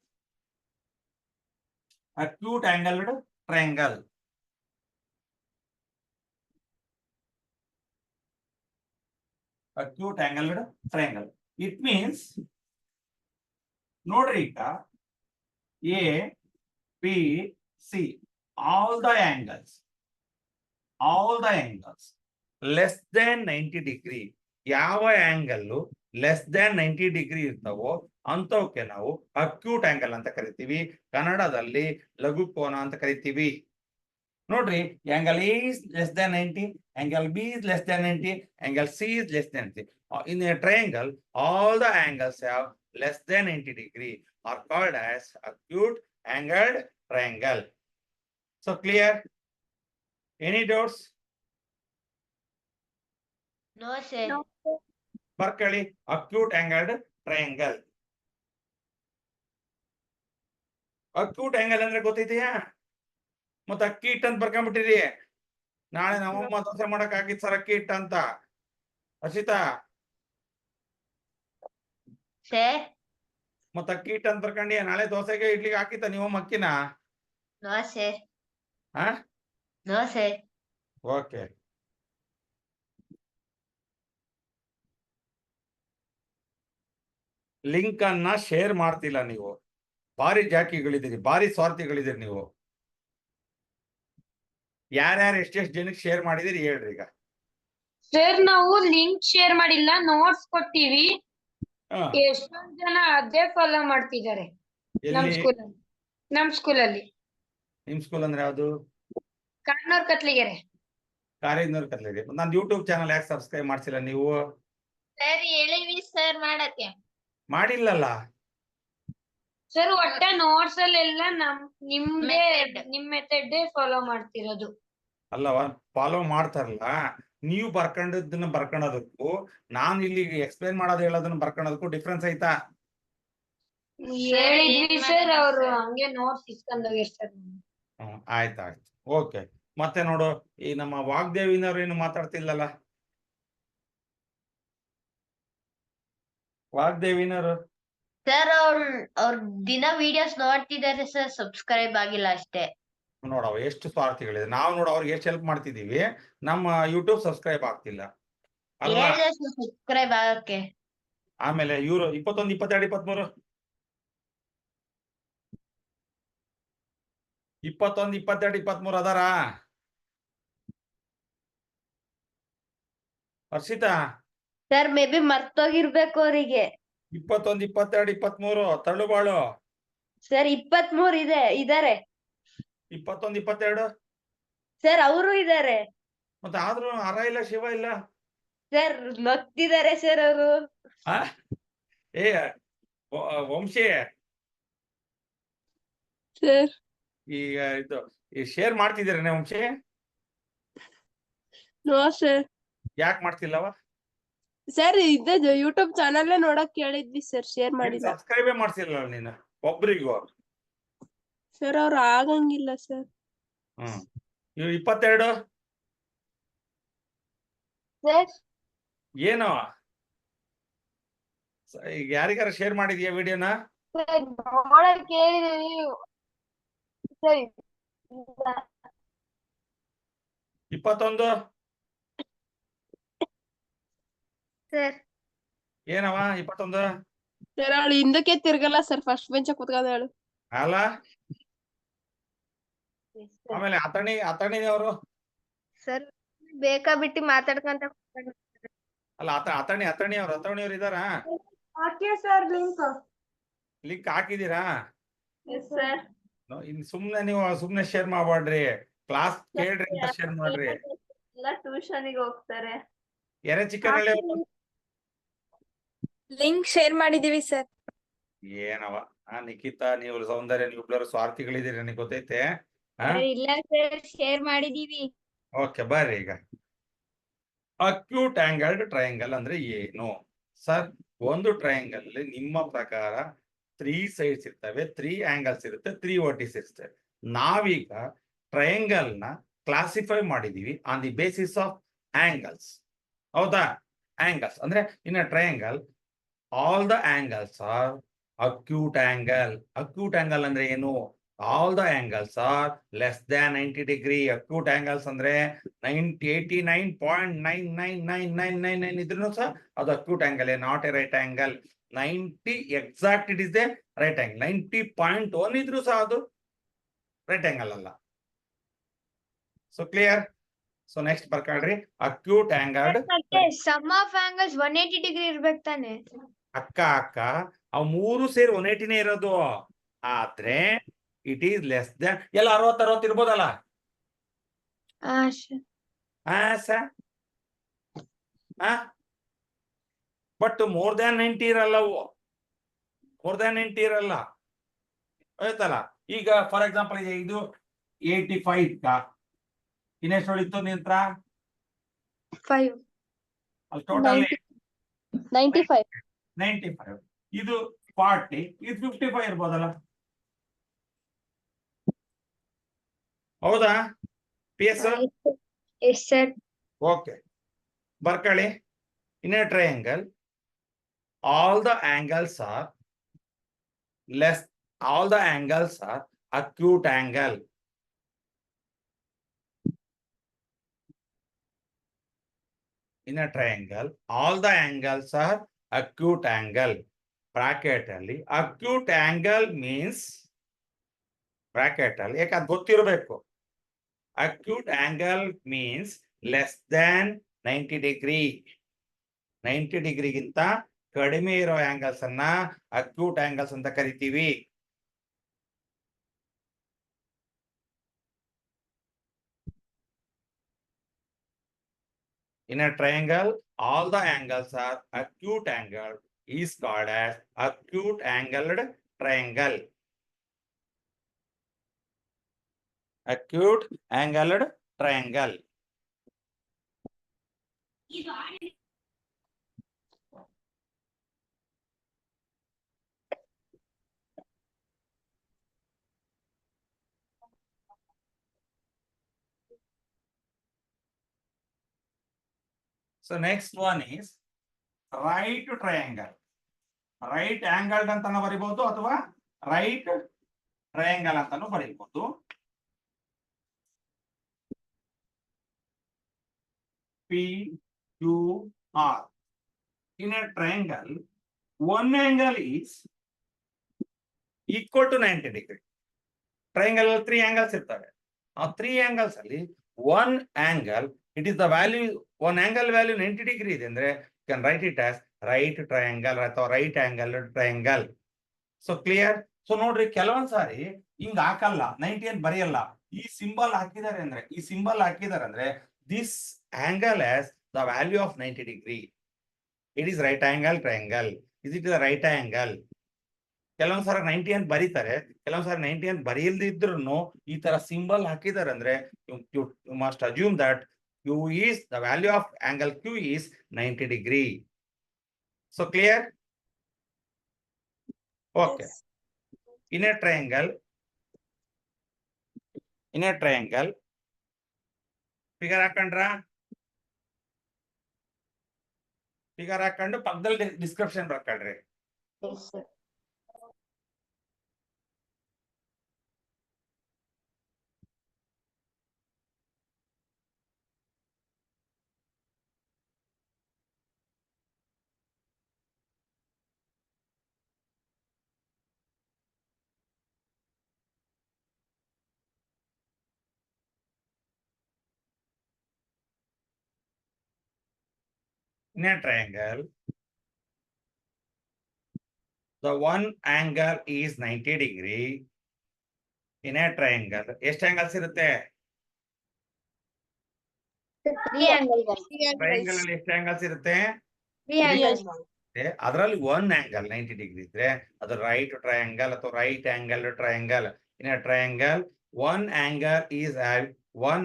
Acute angled triangle. Acute angled triangle. It means ನೋಡ್ರಿ ಈಗ A, B, C, all the angles less than 90 degree. ಯಾವ ಆಂಗಲ್ ಲೆಸ್ ದ್ಯಾನ್ 90 ಡಿಗ್ರಿ ಇರ್ತಾವೋ ಅಂತವಕ್ಕೆ ನಾವು ಅಕ್ಯೂಟ್ ಆಂಗಲ್ ಅಂತ ಕರಿತೀವಿ. ಕನ್ನಡದಲ್ಲಿ ಲಘು ಕೋನ ಅಂತ ಕರಿತೀವಿ. ನೋಡ್ರಿ, angle A is less than 90, angle B is less than 90, angle C is less than 90. In a triangle, all the angles have less than 90 degree are called as acute angled triangle. So clear? Any doubts? No sir. ಬರ್ಕೊಳ್ಳಿ, acute angled triangle. Acute angle ಅಂದ್ರೆ ಗೊತ್ತೈತಿಯಾ? ಮತ್ತೆ ಅಕ್ಕಿ ಹಿಟ್ ಅಂತ ಬರ್ಕೊಂಡ್ಬಿಟ್ಟಿರಿ. ನಾಳೆ ನಮ್ಮಮ್ಮ ದೋಸೆ ಮಾಡಕ್ ಆಗಿತ್ತು ಸರ್ ಅಕ್ಕಿ ಹಿಟ್ ಅಂತ. ಹರ್ಷಿತಾ, ಸರ್. ಮತ್ತೆ ಅಕ್ಕಿ ಹಿಟ್ ಅಂತ ಬರ್ಕೊಂಡಿ. ನಾಳೆ ದೋಸೆಗೆ ಇಡ್ಲಿಗೆ ಹಾಕಿತ್ತ ನೀವು ಅಕ್ಕಿನ? No sir. ಹಾ, ನೋ ಸರ್. ಓಕೆ. ಲಿಂಕ್ ಅನ್ನ ಶೇರ್ ಮಾಡ್ತಿಲ್ಲ ನೀವು. ಭಾರಿ ಜಾಕಿಗಳಿದ್ದೀರಿ, ಭಾರಿ ಸ್ವಾರ್ಥಿಗಳಿದ್ದೀರಿ ನೀವು. ಯಾರ್ಯಾರು ಎಷ್ಟೆಷ್ಟು ಜನಕ್ಕೆ ಶೇರ್ ಮಾಡಿದಿರಿ ಹೇಳ್ರಿ ಈಗ. ಸರ್ ನಾವು ಲಿಂಕ್ ಶೇರ್ ಮಾಡಿಲ್ಲ, ನೋಟ್ಸ್ ಕೊಟ್ಟಿವಿ. ಹಾ, ಎಷ್ಟೊಂದ್ ಜನ ಅದೇ ಫಾಲೋ ಮಾಡ್ತಿದ್ದಾರೆ ನಮ್ ಎಲ್ಲಿ? ಸ್ಕೂಲಲ್ಲಿ. ನಿಮ್ ಸ್ಕೂಲ್ ಅಂದ್ರೆ ಯಾವ್ದು? ಕಣ್ಣೂರ್ ಕತ್ಲಿಗೆರೆ. ಕಾಲೇಜ್ನವ್ರು ಕರ್ಲಿರಿ. ನಾನು ಯೂಟ್ಯೂಬ್ ಚಾನಲ್ ಯಾಕೆ ಸಬ್ಸ್ಕ್ರೈಬ್ ಮಾಡ್ಸಿಲ್ಲ ನೀವು? ಸರ್ ಹೇಳಿವಿ ಸರ್ ಮಾಡಕ್ಕೆ. ಮಾಡಿಲ್ಲಲ್ಲ. ಸರ್ ಒಟ್ಟ ನೋಟ್ಸ್ ಅಲ್ಲೆಲ್ಲ ನಿಮ್ದೇ Method. ನಿಮ್ ಮೆಥಡ್ ಫಾಲೋ ಮಾಡ್ತಿರೋದು. ಅಲ್ಲವ, ಫಾಲೋ ಮಾಡ್ತಾರಲ್ಲ. ನೀವು ಬರ್ಕೊಂಡದನ್ನ ಬರ್ಕೊಳೋದಕ್ಕೂ ನಾನು ಇಲ್ಲಿ ಎಕ್ಸ್ಪ್ಲೈನ್ ಮಾಡೋದು ಹೇಳೋದನ್ನ ಬರ್ಕೊಳೋದಕ್ಕೂ ಡಿಫ್ರೆನ್ಸ್ ಐತಾ? ಹೇಳಿದ್ವಿ ಸರ್, ಅವ್ರು ಹಂಗೆ ನೋಟ್ಸ್ ಇಸ್ಕೊಂಡ್ ಹೋಗಿರ್ತಾರೆ. ಆಯ್ತಾಯ್ತು, ಓಕೆ. ಮತ್ತೆ ನೋಡು, ಈ ನಮ್ಮ ವಾಗ್ದೇವಿನವ್ರು ಏನು ಮಾತಾಡ್ತಿಲ್ಲಲ್ಲ. ವಾಗ್ದೇವಿನವರು ಸರ್ ಅವ್ರ ದಿನ ವಿಡಿಯೋಸ್ ನೋಡ್ತಿದ್ದಾರೆ ಸರ್, ಸಬ್ಸ್ಕ್ರೈಬ್ ಆಗಿಲ್ಲ ಅಷ್ಟೇ. ನೋಡವ ಎಷ್ಟು ಸ್ವಾರ್ಥಿಗಳಿದೆ. ನಾವು ನೋಡ ಅವ್ರಿಗೆ ಎಷ್ಟು ಹೆಲ್ಪ್ ಮಾಡ್ತಿದೀವಿ, ನಮ್ಮ ಯೂಟ್ಯೂಬ್ ಸಬ್ಸ್ಕ್ರೈಬ್ ಆಗ್ತಿಲ್ಲ ಅಲ್ವಾ? ಹೇಳಿದೆ ಸರ್ ಸಬ್ಸ್ಕ್ರೈಬ್ ಆಗಕ್ಕೆ. ಆಮೇಲೆ ಇವರು 21, 22, 23 21, 22, 23 ಅದಾರ? ಹರ್ಷಿತಾ, ಸರ್ ಮೇ ಬಿ ಮರ್ತೋಗಿರ್ಬೇಕು ಅವರಿಗೆ. 21, 22, 23 ತಳ್ಳುಬಾಳು. ಸರ್ 23 ಇದಾರೆ 21, 22 ಸರ್, ಅವರು ಇದಾರೆ ಮತ್ತೆ ಆದ್ರೂ ಹರ ಇಲ್ಲ, ಶಿವ ಇಲ್ಲ. ಸರ್, ನಗ್ತಿದ್ದಾರೆ ಸರ್ ಅವರು. ಆ? ಏ ವಂಶಿ, ಸರ್ ಈಗ ಇದು ಈ ಶೇರ್ ಮಾಡ್ತಿದ್ದೀರನೆ ವಂಶಿ? No sir. ಯಾಕೆ ಮಾಡ್ತಿಲ್ಲವ? ಸರ್ ಇದ್ದದ್ದು ಯೂಟ್ಯೂಬ್ ಚಾನಲ್ ನೋಡಕ್ ಕೇಳಿದ್ವಿ ಸರ್, ಶೇರ್ ಮಾಡಿಲ್ಲ. ಸಬ್ಸ್ಕ್ರೈಬೇ ಮಾಡ್ತಿಲ್ಲ ನೀನು ಒಬ್ರಿಗೂ. ಸರ್ ಅವ್ರು ಆಗಂಗಿಲ್ಲ ಸರ್. ಇವ್ 22 ಸರ್ ಏನು ಈಗ ಯಾರಿಗಾರ ಶೇರ್ ಮಾಡಿದ್ಯಾ ವಿಡಿಯೋನ? ನೋಡಕ್ ಕೇಳಿದೀವಿ ಸರಿ. 21 ಸರ್ ಏನವ 21? ಸರ್ ಅವಳು ಹಿಂದಕ್ಕೆ ತಿರ್ಗಲ್ಲ ಸರ್, ಫಸ್ಟ್ ಬೆಂಚ್ ಕೂತ್ಕೊಂಡ ಹೇಳು. ಅಲ್ಲ, ಆಮೇಲೆ ಅತಣಿನವರು ಸರ್ ಬೇಕಾ ಬಿಟ್ಟು ಮಾತಾಡ್ಕೊಂತ ಅಲ್ಲ, ಅತಣಿಯವ್ರು ಇದಾರ? ಓಕೆ ಸರ್, ಲಿಂಕ್ ಹಾಕಿದೀರಾ? ಸರ್ ಇನ್ ನೀವು ಸುಮ್ನೆ ಶೇರ್ ಮಾಡ್ಬೇಡ್ರಿ, ಕ್ಲಾಸ್ ಕೇಳ್ರಿ ಅಂತ ಶೇರ್ ಮಾಡ್ರಿ. ಎಲ್ಲ ಟ್ಯೂಷನ್ಗೆ ಹೋಗ್ತಾರೆ. ಚಿಕ್ಕನಹಳ್ಳಿ ಲಿಂಕ್ ಶೇರ್ ಮಾಡಿದೀವಿ ಸರ್. ಏನವ ನಿಖಿತಾ, ನೀವು ಸೌಂದರ್ಯ, ನೀವಿಬ್ಲರು ಸ್ವಾರ್ಥಿಗಳಿದ್ದೀರಿ, ನನಗೆ ಗೊತ್ತೈತೆ. ಇಲ್ಲ ಸರ್, ಶೇರ್ ಮಾಡಿದೀವಿ. ಓಕೆ, ಬರ್ರಿ ಈಗ. ಅಕ್ಯೂಟ್ ಆಂಗಲ್ಡ್ ಟ್ರಯಾಂಗಲ್ ಅಂದ್ರೆ ಏನು ಸರ್? ಒಂದು ಟ್ರಯಾಂಗಲ್ ಅಲ್ಲಿ ನಿಮ್ಮ ಪ್ರಕಾರ 3 ಸೈಡ್ಸ್ ಇರ್ತವೆ, 3 ಆಂಗಲ್ಸ್ ಇರುತ್ತೆ, 3 ವರ್ಟಿಸ್ ಇರ್ತವೆ. ನಾವೀಗ ಟ್ರಯಾಂಗಲ್ ನ ಕ್ಲಾಸಿಫೈ ಮಾಡಿದೀವಿ on the basis of angles. ಹೌದಾ? ಆಂಗಲ್ಸ್ ಅಂದ್ರೆ in a triangle all the angles are acute angle. Acute angle ಅಂದ್ರೆ ಏನು? All the angles are less than 90 degree. Acute angles ಅಂದ್ರೆ 89.9999999 ಇದ್ರೂ ಸಹ ಅದು acute angle, not a right angle. 90 exact it is the right angle. 90.1 ಇದ್ರೂ ಸಹ ಅದು ರೈಟ್ ಆಂಗಲ್ ಅಲ್ಲ. So clear? ಸೊ ನೆಕ್ಸ್ಟ್ ಬರ್ಕೊಳ್ರಿ, acute angle. Sum of angles 180 degree ಇರ್ಬೇಕು ತಾನೆ? ಅಕ್ಕ ಅವು ಮೂರು ಸೇರಿ 180ನೇ ಇರೋದು. ಆದ್ರೆ ಇಟ್ ಈಸ್ ಲೆಸ್ ದ್ಯಾನ್ ಎಲ್ಲ 60 ಇರ್ಬೋದಲ್ಲ? ಬಟ್ ಮೋರ್ ದ್ಯಾನ್ 90 ಇರಲ್ಲ. ಅವು ಮೋರ್ ದ್ಯಾನ್ 90 ಇರಲ್ಲ, ಆಯ್ತಲ್ಲ? ಈಗ ಫಾರ್ ಎಕ್ಸಾಂಪಲ್ ಇದು 85 ಇನ್ನೆಷ್ಟು ಉಳಿತು ನಿಂತ್ರ? 5 ಅಲ್ಲಿ ಟೋಟಲ್ 95. 95. ಇದು 40, ಇದು 55 ಇರ್ಬೋದಲ್ಲ? ಹೌದಾ? P S S sir. Okay, ಬರ್ಕೊಳ್ಳಿ. In a triangle all the angles are less, all the angles are acute angle. In a triangle all the angles are acute angle. Bracket ಅಲ್ಲಿ acute angle means bracket ಅಲ್ಲಿ ಯಾಕಂದ್ರೆ ಗೊತ್ತಿರಬೇಕು. acute angle means less than 90 degree. 90 ಡಿಗ್ರಿಗಿಂತ ಕಡಿಮೆ ಇರೋ ಆಂಗಲ್ಸ್ ಅನ್ನ ಅಕ್ಯೂಟ್ ಆಂಗಲ್ಸ್ ಅಂತ ಕರಿತೀವಿ. In a triangle all the angles are acute angle is called as acute angled triangle. Acute angled triangle. So next one is right triangle. Right angled ಅಂತಾನು ಬರೀಬಹುದು ಅಥವಾ right triangle ಅಂತಾನು ಬರೀಬಹುದು. PQR. In a triangle, one angle is equal to 90 degree. Triangle 3 angles ಇರ್ತವೆ. ಆ 3 angles ಅಲ್ಲಿ one angle, it is the value, one angle value 90 degree ಇದೆ ಅಂದ್ರೆ you can write it as right triangle ಅಥವಾ right angle triangle. So clear? So ನೋಡ್ರಿ, ಕೆಲವೊಂದ್ ಸಾರಿ ಹಿಂಗ್ ಹಾಕಲ್ಲ, 90 ಅಂತ ಬರೆಯಲ್ಲ. ಈ ಸಿಂಬಲ್ ಹಾಕಿದ್ದಾರೆ ಅಂದ್ರೆ this angle has the value of 90 degree. It is right angle triangle. Is it the right angle? ಕೆಲವೊಂದ್ ಸಲ 90 ಅಂತ ಬರೀತಾರೆ, ಕೆಲವೊಂದ್ ಸಲ 90 ಅಂತ ಬರೆಯಲ್ದಿದ್ರು ಈ ತರ ಸಿಂಬಲ್ ಹಾಕಿದ್ದಾರೆ ಅಂದ್ರೆ you must assume that Q is the value of angle Q is 90 degree. So clear? Okay. In a triangle figure ಹಾಕೊಂಡು ಪಕ್ಕದಲ್ಲಿ description ಬರ್ಕೊಳ್ರಿ. In a triangle, the one angle is 90 degree. In a triangle, ಎಷ್ಟು angles ಇರುತ್ತೆ? ಟ್ರಯಾಂಗಲ್ ಅಲ್ಲಿ ಎಷ್ಟು angles ಇರುತ್ತೆ? ಅದರಲ್ಲಿ one angle 90 degree ಇದ್ರೆ ಅದು ರೈಟ್ ಟ್ರಯಾಂಗಲ್ ಅಥವಾ right angle triangle. In a triangle, one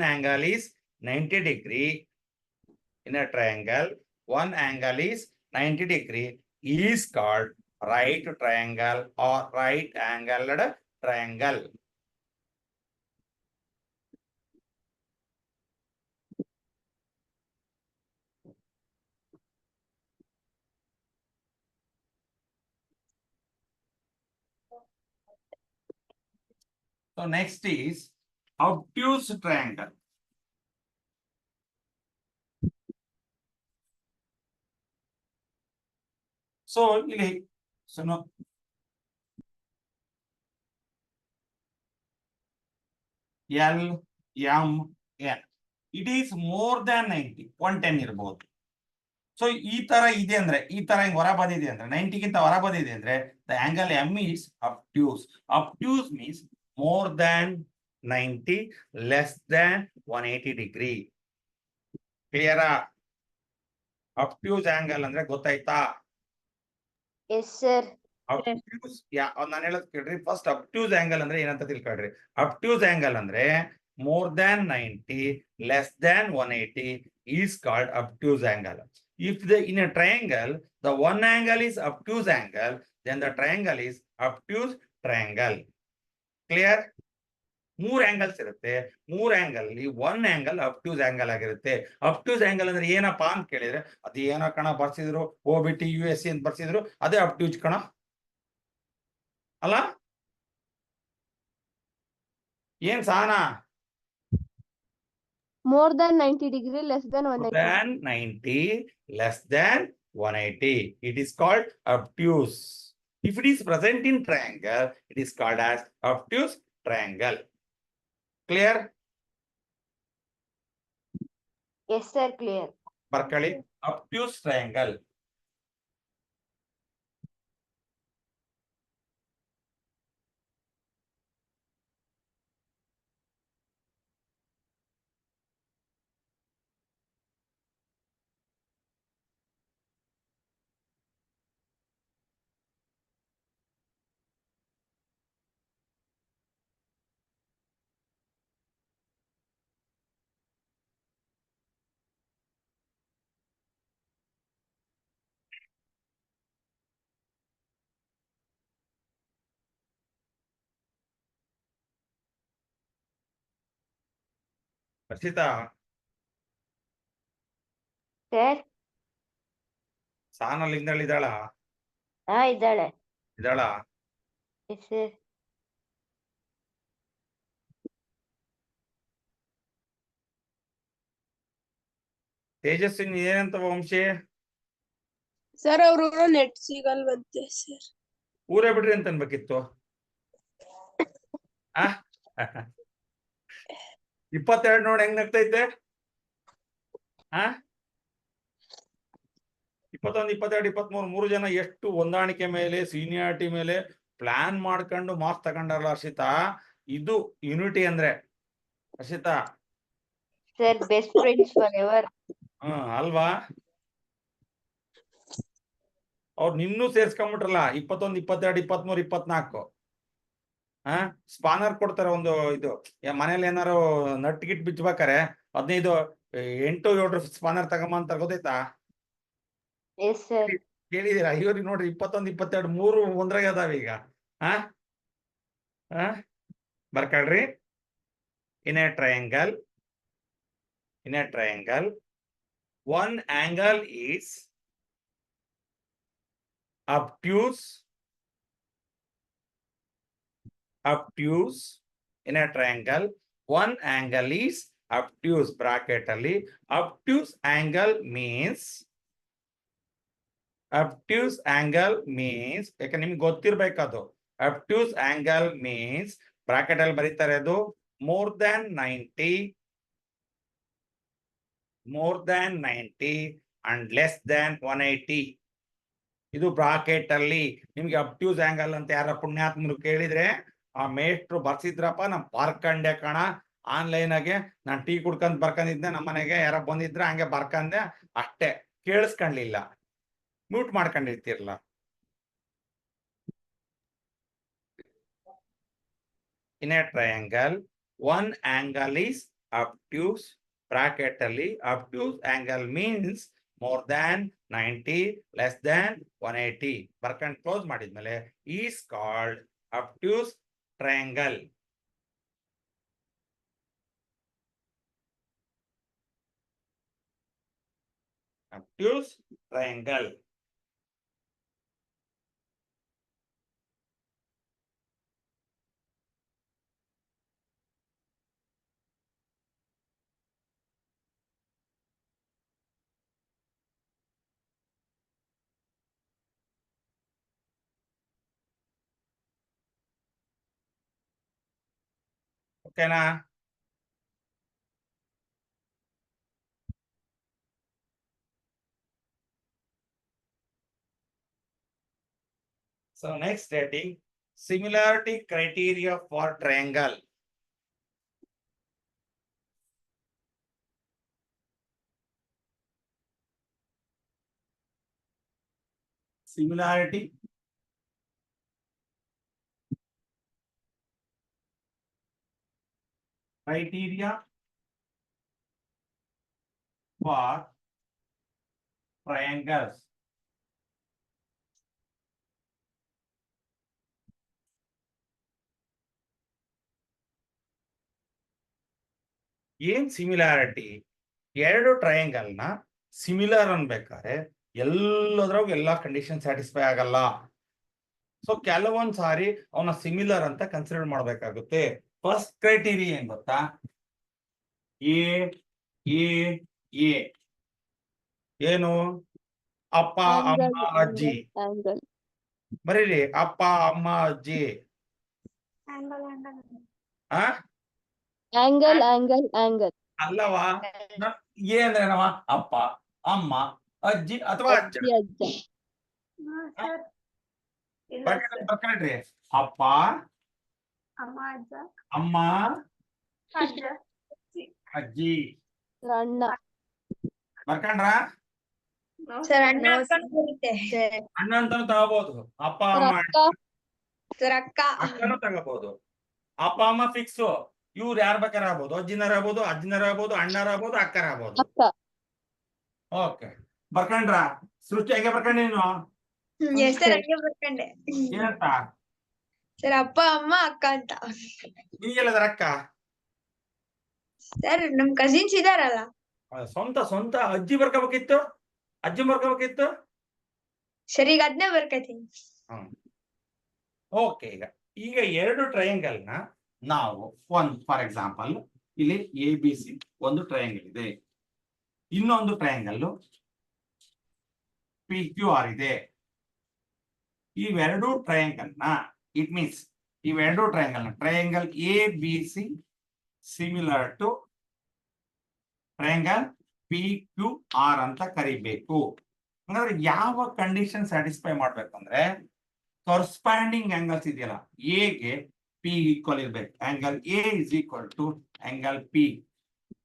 angle is 90 degree. In a triangle, one angle is 90 degree. is called right triangle or right angled triangle. So next is obtuse triangle. So ಇಲ್ಲಿ so no, L M N it is more than 90 110 ಇರಬಹುದು. ಸೊ ಈ ತರ ಇದೆ ಅಂದ್ರೆ ಈ ತರ ಹಿಂಗ್ ಹೊರ ಬಂದಿದೆ ಅಂದ್ರೆ 90ಗಿಂತ ಹೊರ ಬಂದಿದೆ ಅಂದ್ರೆ the angle M is obtuse. Obtuse means more than 90 less than 180 degree. ಕ್ಲಿಯರಾ? ಅಬ್ಟ್ಯೂಸ್ ಆಂಗಲ್ ಅಂದ್ರೆ ಗೊತ್ತಾಯ್ತಾ? Yes sir. ಅಬ್ಟ್ಯೂಸ್ ನಾನು ಹೇಳೋದ್ ಕೇಳ್ರಿ. ಫಸ್ಟ್ ಅಬ್ಟ್ಯೂಸ್ ಆಂಗಲ್ ಅಂದ್ರೆ ಏನಂತ ತಿಳ್ಕೊಳ್ರಿ. ಅಬ್ಟ್ಯೂಸ್ ಆಂಗಲ್ ಅಂದ್ರೆ more than 90 less than 180 is called obtuse angle. If in a triangle the one angle is obtuse angle, then the triangle is obtuse triangle. Clear? ಮೂರ್ ಆಂಗಲ್ಸ್ ಇರುತ್ತೆ. ಮೂರ್ ಆಂಗಲ್ ಅಲ್ಲಿ ಒನ್ ಆಂಗಲ್ ಅಬ್ಟ್ಯೂಸ್ ಆಂಗಲ್ ಆಗಿರುತ್ತೆ. ಅಬ್ಟ್ಯೂಸ್ ಆಂಗಲ್ ಅಂದ್ರೆ ಏನಪ್ಪಾ ಅಂತ ಕೇಳಿದ್ರೆ ಅದು ಏನೋ ಕಣ ಬರ್ಸಿದ್ರು OBT USC ಅಂತ ಬರ್ಸಿದ್ರು ಅದೇ ಅಬ್ಟ್ಯೂಸ್ ಕಣ ಅಲ್ಲ? ಏನ್ Sana? More than 90 degree, less than 180. Than 90 less than 180. It is called obtuse. If it is present in triangle, it is called as obtuse triangle. Clear? Yes sir, clear. Barkali, obtuse triangle. Arshita, sir. ಸಾನ ಲಿಂಗದಲ್ಲಿ ಇದ್ದಾಳ? ಹಾ, ಇದ್ದಾಳೆ. ಇದ್ದಾಳ? S sir. ತೇಜಸ್ವಿನಿ ಏನಂತ ವಂಶಿ? ಸರ್ ಅವ್ರು ನೆಟ್ ಸಿಗಲ್ವಂತೆ ಸರ್. ಊರೇ ಬಿಡ್ರಿ ಅಂತ ಅನ್ಬೇಕಿತ್ತು. 22 ನೋಡಿ ಹೆಂಗ್ ನಗ್ತೈತೆ. 21, 22, 23 3 ಜನ ಎಷ್ಟು ಹೊಂದಾಣಿಕೆ ಮೇಲೆ ಸೀನಿಯಾರಿಟಿ ಮೇಲೆ ಪ್ಲಾನ್ ಮಾಡ್ಕೊಂಡು ಮಾರ್ಕ್ಸ್ ತಗೊಂಡಾರಲ್ಲ ಹರ್ಷಿತಾ. ಇದು ಯೂನಿಟಿ ಅಂದ್ರೆ Harshita. Sir, best friends for ever. ಅಲ್ವಾ? ಅವ್ರು ನಿನ್ನೂ ಸೇರ್ಸ್ಕೊಂಡ್ಬಿಟ್ರಲ್ಲ 21, 22, 23, 24. ಸ್ಪಾನರ್ ಕೊಡ್ತಾರೆ ಒಂದು ಇದು ಮನೇಲಿ ಏನಾರು ನಟ್ ಗಿಟ್ ಬಿಚ್ಬೇಕಾರೆ 15 8 7 ಸ್ಪಾನರ್ ತಗೊಂಬ ಅಂತ ಗೊತ್ತಾಯ್ತಾ? Yes sir. ಕೇಳಿದೀರಾ? ಇವ್ರಿಗೆ ನೋಡ್ರಿ 21, 22 3 ಒಂದ್ರಾಗ ಅದಾವ ಈಗ. ಬರ್ಕಳ್ರಿ. In a triangle one angle is obtuse in a triangle. One angle is obtuse. Bracket ಅಲ್ಲಿ obtuse angle means ಯಾಕೆ ನಿಮ್ಗೆ ಗೊತ್ತಿರ್ಬೇಕದು. obtuse angle means ಬ್ರಾಕೆಟ್ ಅಲ್ಲಿ ಬರೀತಾರೆ ಅದು more than 90 and less than 180. ಇದು ಬ್ರಾಕೆಟ್ ಅಲ್ಲಿ. ನಿಮ್ಗೆ ಅಬ್ಟ್ಯೂಸ್ ಆಂಗಲ್ ಅಂತ ಯಾರ ಪುಣ್ಯಾತ್ಮರು ಕೇಳಿದ್ರೆ ಆ ಮೇಷ್ಟ್ರು ಬರ್ಸಿದ್ರಪ್ಪ, ನಮ್ ಬರ್ಕಂಡೆ ಕಣ ಆನ್ಲೈನ್ ಆಗಿ. ನಾನ್ ಟೀ ಕುಡ್ಕೊಂಡ್ ಬರ್ಕೊಂಡಿದ್ದೆ, ನಮ್ಮ ಮನೆಗೆ ಯಾರ ಬಂದಿದ್ರ ಹಂಗೆ ಬರ್ಕಂಡೆ ಅಷ್ಟೇ, ಕೇಳಿಸ್ಕೊಂಡ್ಲಿಲ್ಲ, ಮ್ಯೂಟ್ ಮಾಡ್ಕೊಂಡಿರ್ತಿರ್ಲ. In a triangle one angle is obtuse. Bracket ಅಲ್ಲಿ obtuse angle means more than 90 less than 180 ಬರ್ಕೊಂಡು ಕ್ಲೋಸ್ ಮಾಡಿದ್ಮೇಲೆ is called obtuse triangle. Obtuse triangle. ಓಕೆನಾ? So next stating similarity criteria for triangle. Similarity criteria for triangles. ಏನ್ ಸಿಮಿಲಾರಿಟಿ? ಎರಡು ಟ್ರಯಾಂಗಲ್ ನ ಸಿಮಿಲರ್ ಅನ್ಬೇಕಾದ್ರೆ ಎಲ್ಲದ್ರಾಗ ಎಲ್ಲಾ ಕಂಡೀಷನ್ ಸ್ಯಾಟಿಸ್ಫೈ ಆಗಲ್ಲ. ಸೊ ಕೆಲವೊಂದ್ ಸಾರಿ ಅವನ ಸಿಮಿಲರ್ ಅಂತ ಕನ್ಸಿಡರ್ ಮಾಡ್ಬೇಕಾಗುತ್ತೆ. ಫಸ್ಟ್ ಕ್ರೈಟೀರಿಯಾ ಏನ್ ಗೊತ್ತಾ? ಎ ಎ ಎ ಏನು? ಅಪ್ಪ ಅಮ್ಮ ಅಜ್ಜಿ. ಬರೀರಿ ಅಪ್ಪ ಅಮ್ಮ ಅಜ್ಜಿ. ಆ ಆಂಗಲ್ ಆಂಗಲ್ ಆಂಗಲ್ ಅಲ್ಲವಾ? ಏನವ? ಅಪ್ಪ ಅಮ್ಮ ಅಜ್ಜಿ ಅಥವಾ ಅಜ್ಜ. ಅಜ್ಜ ಬರ್ಕೊಂಡ್ರಿ ಅಪ್ಪ ಅಮ್ಮ ಅಜ್ಜಿ ಅಣ್ಣ ಬರ್ಕೊಂಡ್ರ? ಸರ್ ಅಣ್ಣ ಅಕ್ಕನೂ ಬರುತ್ತೆ. ಅಣ್ಣ ಅಂತಾನು ತಗೋಬಹುದು. ಅಪ್ಪ ಅಮ್ಮ ಅಕ್ಕ ಸರ್ ಅಕ್ಕ ಅಕ್ಕನೂ ತಗೋಬಹುದು. ಅಪ್ಪ ಅಮ್ಮ ಫಿಕ್ಸ್. ಇವ್ರು ಯಾರ್ ಬೇಕಾರ ಆಗ್ಬೋದು. ಅಜ್ಜಿನರ ಆಗ್ಬೋದು, ಅಜ್ಜಿನರ ಆಗ್ಬೋದು, ಅಣ್ಣರ ಆಗ್ಬೋದು, ಅಕ್ಕರ ಆಗ್ಬೋದು. ಅಕ್ಕ ಓಕೆ ಬರ್ಕೊಂಡ್ರ? ಸೃಷ್ಟಿ ಹೆಂಗೆ ಬರ್ಕೊಂಡಿ ನೀನು? ಸರ್ ಹಂಗೆ ಬರ್ಕಂಡೆ. ಏನಂತ? ಸರ್ ಅಪ್ಪ ಅಮ್ಮ ಅಕ್ಕ ಅಂತ. ನಿನ್ಗೆಲ್ಲದರ ಅಕ್ಕ? ಸರ್ ನಮ್ ಕಸಿನ್ಸ್ ಇದಾರಲ್ಲ. ಸ್ವಂತ ಸ್ವಂತ ಅಜ್ಜಿ ಬರ್ಕೋಬೇಕಿತ್ತು, ಅಜ್ಜಿ ಬರ್ಕೋಬೇಕಿತ್ತು. ಸರ್ ಈಗ ಅದ್ನೇ ಬರ್ಕತೀನಿ. ಓಕೆ ಈಗ ಈಗ ಎರಡು ಟ್ರಯಾಂಗಲ್ ನ ನಾವು ಒಂದು ಫಾರ್ ಎಕ್ಸಾಂಪಲ್ ಇಲ್ಲಿ ಎ ಬಿ ಸಿ ಒಂದು ಟ್ರಯಾಂಗಲ್ ಇದೆ, ಇನ್ನೊಂದು ಟ್ರಯಾಂಗಲ್ ಪಿ ಕ್ಯೂ ಆರ್ ಇದೆ. ಇವೆರಡು ಟ್ರಯಾಂಗಲ್ ನ ಇಟ್ ಮೀನ್ಸ್ ಇವೆರಡು ಟ್ರಯಾಂಗಲ್ ನ triangle A B C similar to triangle P Q R ಅಂತ ಕರಿಬೇಕು. ಹಂಗಾದ್ರೆ ಯಾವ ಕಂಡೀಷನ್ ಸ್ಯಾಟಿಸ್ಫೈ ಮಾಡ್ಬೇಕಂದ್ರೆ ಕರಸ್ಪಾಂಡಿಂಗ್ ಆಂಗಲ್ಸ್ ಇದೆಯಲ್ಲ, ಎ ಗೆ ಪಿ ಈಕ್ವಲ್ ಇರ್ಬೇಕು. Angle A is equal to angle P.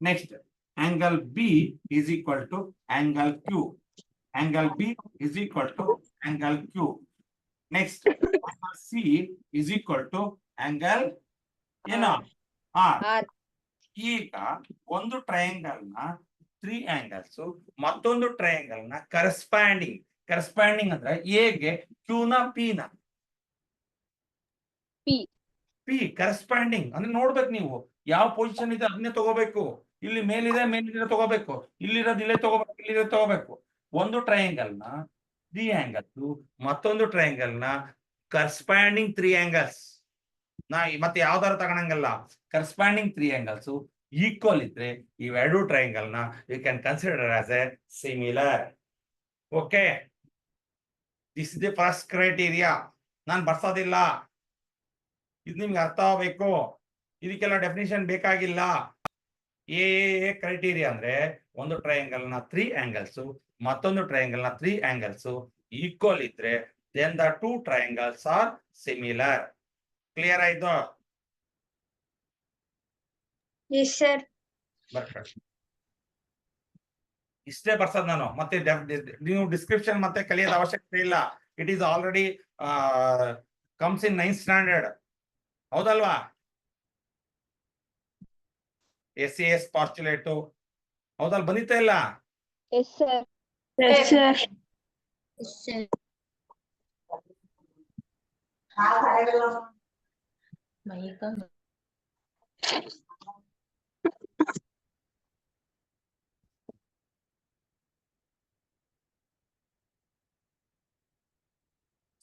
Next angle B is equal to angle Q. Angle B is equal to angle Q. Next angle C is equal to angle ಏನು? ಆರ್. ಈಗ ಒಂದು ಟ್ರಯಾಂಗಲ್ ನ 3 ಆಂಗಲ್ಸ್ ಮತ್ತೊಂದು ಟ್ರಯಾಂಗಲ್ ನ ಕರಸ್ಪಾಂಡಿಂಗ್. ಕರಸ್ಪಾಂಡಿಂಗ್ ಅಂದ್ರೆ ಎ ಗೆ ಕ್ಯೂ ನ ಪಿ ನ ಪಿ ಕರಸ್ಪಾಂಡಿಂಗ್ ಅಂದ್ರೆ ನೋಡ್ಬೇಕು ನೀವು ಯಾವ ಪೊಸಿಷನ್ ಇದೆ ಅದನ್ನೇ ತಗೋಬೇಕು. ಇಲ್ಲಿ ಮೇಲಿದೆ ಮೇಲಿದೆ ತಗೋಬೇಕು, ಇಲ್ಲಿರೋದು ಇಲ್ಲೇ ತಗೋಬೇಕು, ಇಲ್ಲಿರೋದು ತಗೋಬೇಕು. ಒಂದು ಟ್ರಯಾಂಗಲ್ ನ 3 ಆಂಗಲ್ಸ್ ಮತ್ತೊಂದು ಟ್ರಯಾಂಗಲ್ ನ ಕರಸ್ಪಾಂಡಿಂಗ್ 3 ಆಂಗಲ್ಸ್. ನಾ ಮತ್ತೆ ಯಾವ್ದಾರು ತಗೊಳಂಗಲ್ಲ. ಕರಸ್ಪಾಂಡಿಂಗ್ 3 ಆಂಗಲ್ಸ್ ಈಕ್ವಲ್ ಇದ್ರೆ ಇವೆರಡು ಟ್ರಯಾಂಗಲ್ ನ you can consider as a similar. Okay, this is the first criteria. ನಾನು ಬರ್ಸೋದಿಲ್ಲ, ಇದು ನಿಮ್ಗೆ ಅರ್ಥ ಆಗ್ಬೇಕು. ಇದಕ್ಕೆಲ್ಲ ಡೆಫಿನಿಷನ್ ಬೇಕಾಗಿಲ್ಲ. ಎ ಕ್ರೈಟೀರಿಯಾ ಅಂದ್ರೆ ಒಂದು ಟ್ರಯಾಂಗಲ್ ನ 3 ಆಂಗಲ್ಸ್ ಮತ್ತೊಂದು ಟ್ರಯಾಂಗಲ್ ನ 3 ಆಂಗಲ್ಸ್ ಈಕ್ವಲ್ ಇದ್ರೆ then the 2 triangles are similar. Clear ಆಯ್ತು? Yes sir. ಇಷ್ಟೇ ಬರ್ಸದ್ ನಾನು. ಮತ್ತೆ ನೀವು ಡಿಸ್ಕ್ರಿಪ್ಷನ್ ಮತ್ತೆ ಕಲಿಯೋದ ಅವಶ್ಯಕತೆ ಇಲ್ಲ. It is already comes in 9th standard. ಹೌದಲ್ವಾ? SAS ಪಾರ್ಚುಲೇಟು ಹೌದಲ್ ಬಂದಿತ್ತ ಇಲ್ಲ? Yes sir. Yes, sir. Sir.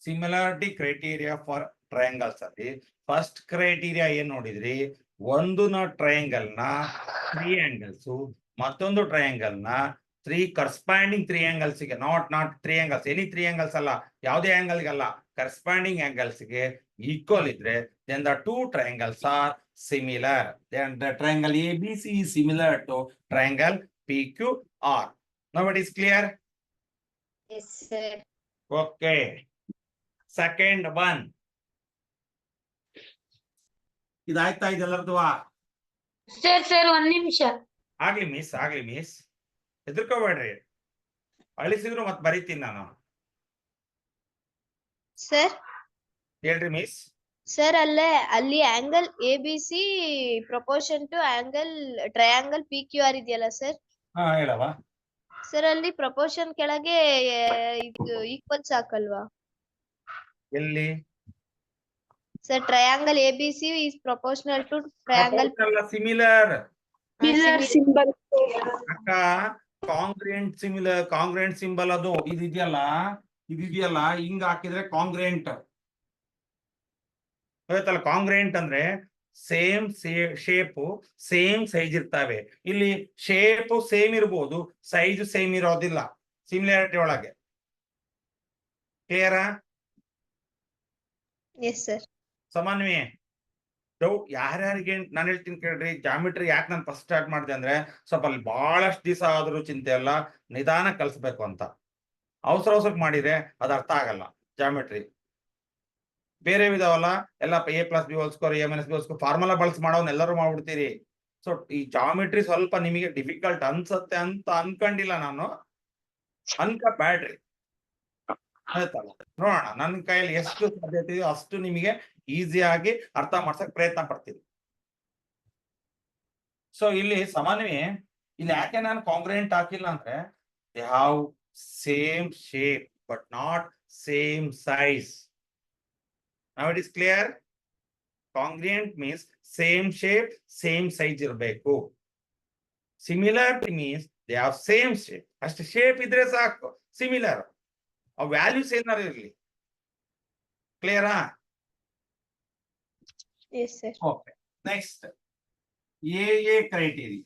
Similarity criteria for triangles ಅಲ್ಲಿ ಫಸ್ಟ್ ಕ್ರೈಟೀರಿಯಾ ಏನ್ ನೋಡಿದ್ರಿ, ಒಂದು ಟ್ರಯಾಂಗಲ್ ನ 3 angles, ಮತ್ತೊಂದು ಟ್ರಯಾಂಗಲ್ ನ 3 ಕರಸ್ಪಾಂಡಿಂಗ್ 3 angles ಗೆ, ನಾಟ್ 3 angles, ಎನಿ 3 angles ಅಲ್ಲ, ಯಾವುದೇ ಆಂಗಲ್ ಅಲ್ಲ, ಕರಸ್ಪಾಂಡಿಂಗ್ angles ಗೆ ಈಕ್ವಲ್ ಇದ್ರೆ then the two triangles are similar. Then the triangle ABC is similar to triangle PQR. Now it is clear? Yes, sir. Okay. Second one. ಇದಾಯ್ತಾ ಇದೆಲ್ಲರದು? ಸರ್ ಒಂದ್ ನಿಮಿಷ. ಆಗ್ಲಿ ಮಿಸ್ ಹೆದರ್ಕೋಬೇಡ್ರಿ, ಅಳಿಸಿದ್ರು ಮತ್ ಬರೀತೀನಿ ನಾನು. ಸರ್ ಹೇಳ್ರಿ ಮಿಸ್. ಸರ್ ಅಲ್ಲಿ angle ABC proportion to angle triangle PQR ಇದೆಯಲ್ಲ ಸರ್. ಹಾ ಹೇಳವ. ಸರ್ ಅಲ್ಲಿ ಪ್ರಪೋರ್ಷನ್ ಕೆಳಗೆ ಇದು ಈಕ್ವಲ್ಸ್ ಹಾಕಲ್ವಾ ಎಲ್ಲಿ? Sir? Triangle ABC is proportional to triangle similar Miller symbol. ಅಕ್ಕ, ಕಾಂಗ್ರೆಂಟ್ ಸಿಂಬಲ್ ಅದು ಇದೆಯಲ್ಲ ಹಿಂಗ ಹಾಕಿದ್ರೆ ಕಾಂಗ್ರೆಂಟ್ ಗೊತ್ತಲ್ಲ. ಕಾಂಗ್ರೆಂಟ್ ಅಂದ್ರೆ ಸೇಮ್ ಶೇಪ್ ಸೇಮ್ ಸೈಜ್ ಇರ್ತವೆ. ಇಲ್ಲಿ ಶೇಪ್ ಸೇಮ್ ಇರ್ಬೋದು, ಸೈಜ್ ಸೇಮ್ ಇರೋದಿಲ್ಲ ಸಿಮಿಲಾರಿಟಿ ಒಳಗೆ. ಕ್ಲಿಯರಾ? Yes sir. ಸಮನ್ವಯ ಡೌಟ್ ಯಾರ್ಯಾರಿಗೆ ನಾನು ಹೇಳ್ತೀನಿ ಕೇಳ್ರಿ. ಜಾಮಿಟ್ರಿ ಯಾಕೆ ನಾನು ಫಸ್ಟ್ ಸ್ಟಾರ್ಟ್ ಮಾಡಿದೆ ಅಂದ್ರೆ ಸ್ವಲ್ಪ ಅಲ್ಲಿ ಬಹಳಷ್ಟು ದಿವಸ ಆದ್ರೂ ಚಿಂತೆ ಅಲ್ಲ, ನಿಧಾನ ಕಲಿಸ್ಬೇಕು ಅಂತ. ಅವಸರಕ್ಕೆ ಮಾಡಿದ್ರೆ ಅದು ಅರ್ಥ ಆಗಲ್ಲ. ಜಾಮಿಟ್ರಿ ಬೇರೆ ವಿಧವಲ್ಲ, ಎಲ್ಲ A+B² A-B² ಫಾರ್ಮುಲಾ ಬಳಸಿ ಮಾಡೋನ್ ಎಲ್ಲರೂ ಮಾಡ್ಬಿಡ್ತೀರಿ. ಸೊ ಈ ಜಾಮಿಟ್ರಿ ಸ್ವಲ್ಪ ನಿಮಗೆ ಡಿಫಿಕಲ್ಟ್ ಅನ್ಸತ್ತೆ ಅಂತ ಅನ್ಕೊಂಡಿಲ್ಲ ನಾನು, ಅನ್ಕಬ್ಯಾಡ್ರಿ. ಆಯ್ತಲ್ಲ, ನೋಡೋಣ ನನ್ನ ಕೈಯಲ್ಲಿ ಎಷ್ಟು ಸಾಧ್ಯತೆ ಇದೆಯೋ ಅಷ್ಟು ನಿಮಗೆ ಈಸಿಯಾಗಿ ಅರ್ಥ ಮಾಡ್ಸಕ್ ಪ್ರಯತ್ನ ಪಡ್ತೀನಿ. ಸೊ ಇಲ್ಲಿ ಸಾಮಾನ್ಯವೇ ಇಲ್ಲಿ ಯಾಕೆ ನಾನು ಕಾಂಗ್ರೆಂಟ್ ಹಾಕಿಲ್ಲ ಅಂದ್ರೆ they have same shape but not same size. Now it is clear? Congruent means same shape, same size ಇರಬೇಕು. Similarity means they have same shape. ಅಷ್ಟು ಶೇಪ್ ಇದ್ರೆ ಸಾಕು, ಸಿಮಿಲರ್. ಆ ವ್ಯಾಲ್ಯೂಸ್ ಏನಾರು ಇರಲಿ. ಕ್ಲಿಯರಾ? Yes sir. Okay, next A criteria.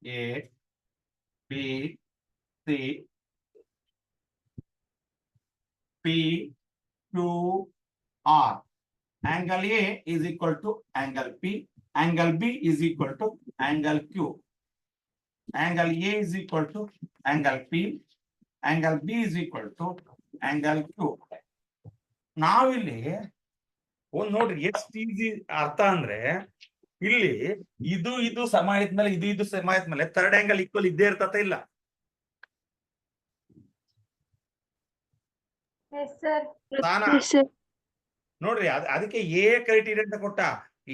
A, B, C, P, Q, R. Angle A is equal to angle P. Angle B is equal to angle Q. Angle A is equal to angle P. Angle B is equal to angle Q. ನಾವಿಲ್ಲಿ ಒಂದ್ ನೋಡ್ರಿ ಎಷ್ಟು ಈಸಿ ಅರ್ಥ ಅಂದ್ರೆ, ಇಲ್ಲಿ ಇದು ಸಮ ಇದ್ಮೇಲೆ ಇದು ಸಮ ಇದ್ಮೇಲೆ ಥರ್ಡ್ ಆಂಗಲ್ ಈಕ್ವಲ್ ಇದ್ದೇ ಇರ್ತತ ಇಲ್ಲ? ತಾನ Yes, sir. ನೋಡ್ರಿ ಅದಕ್ಕೆ ಎ ಕ್ರೈಟೀರಿಯಾ ಅಂತ ಕೊಟ್ಟ.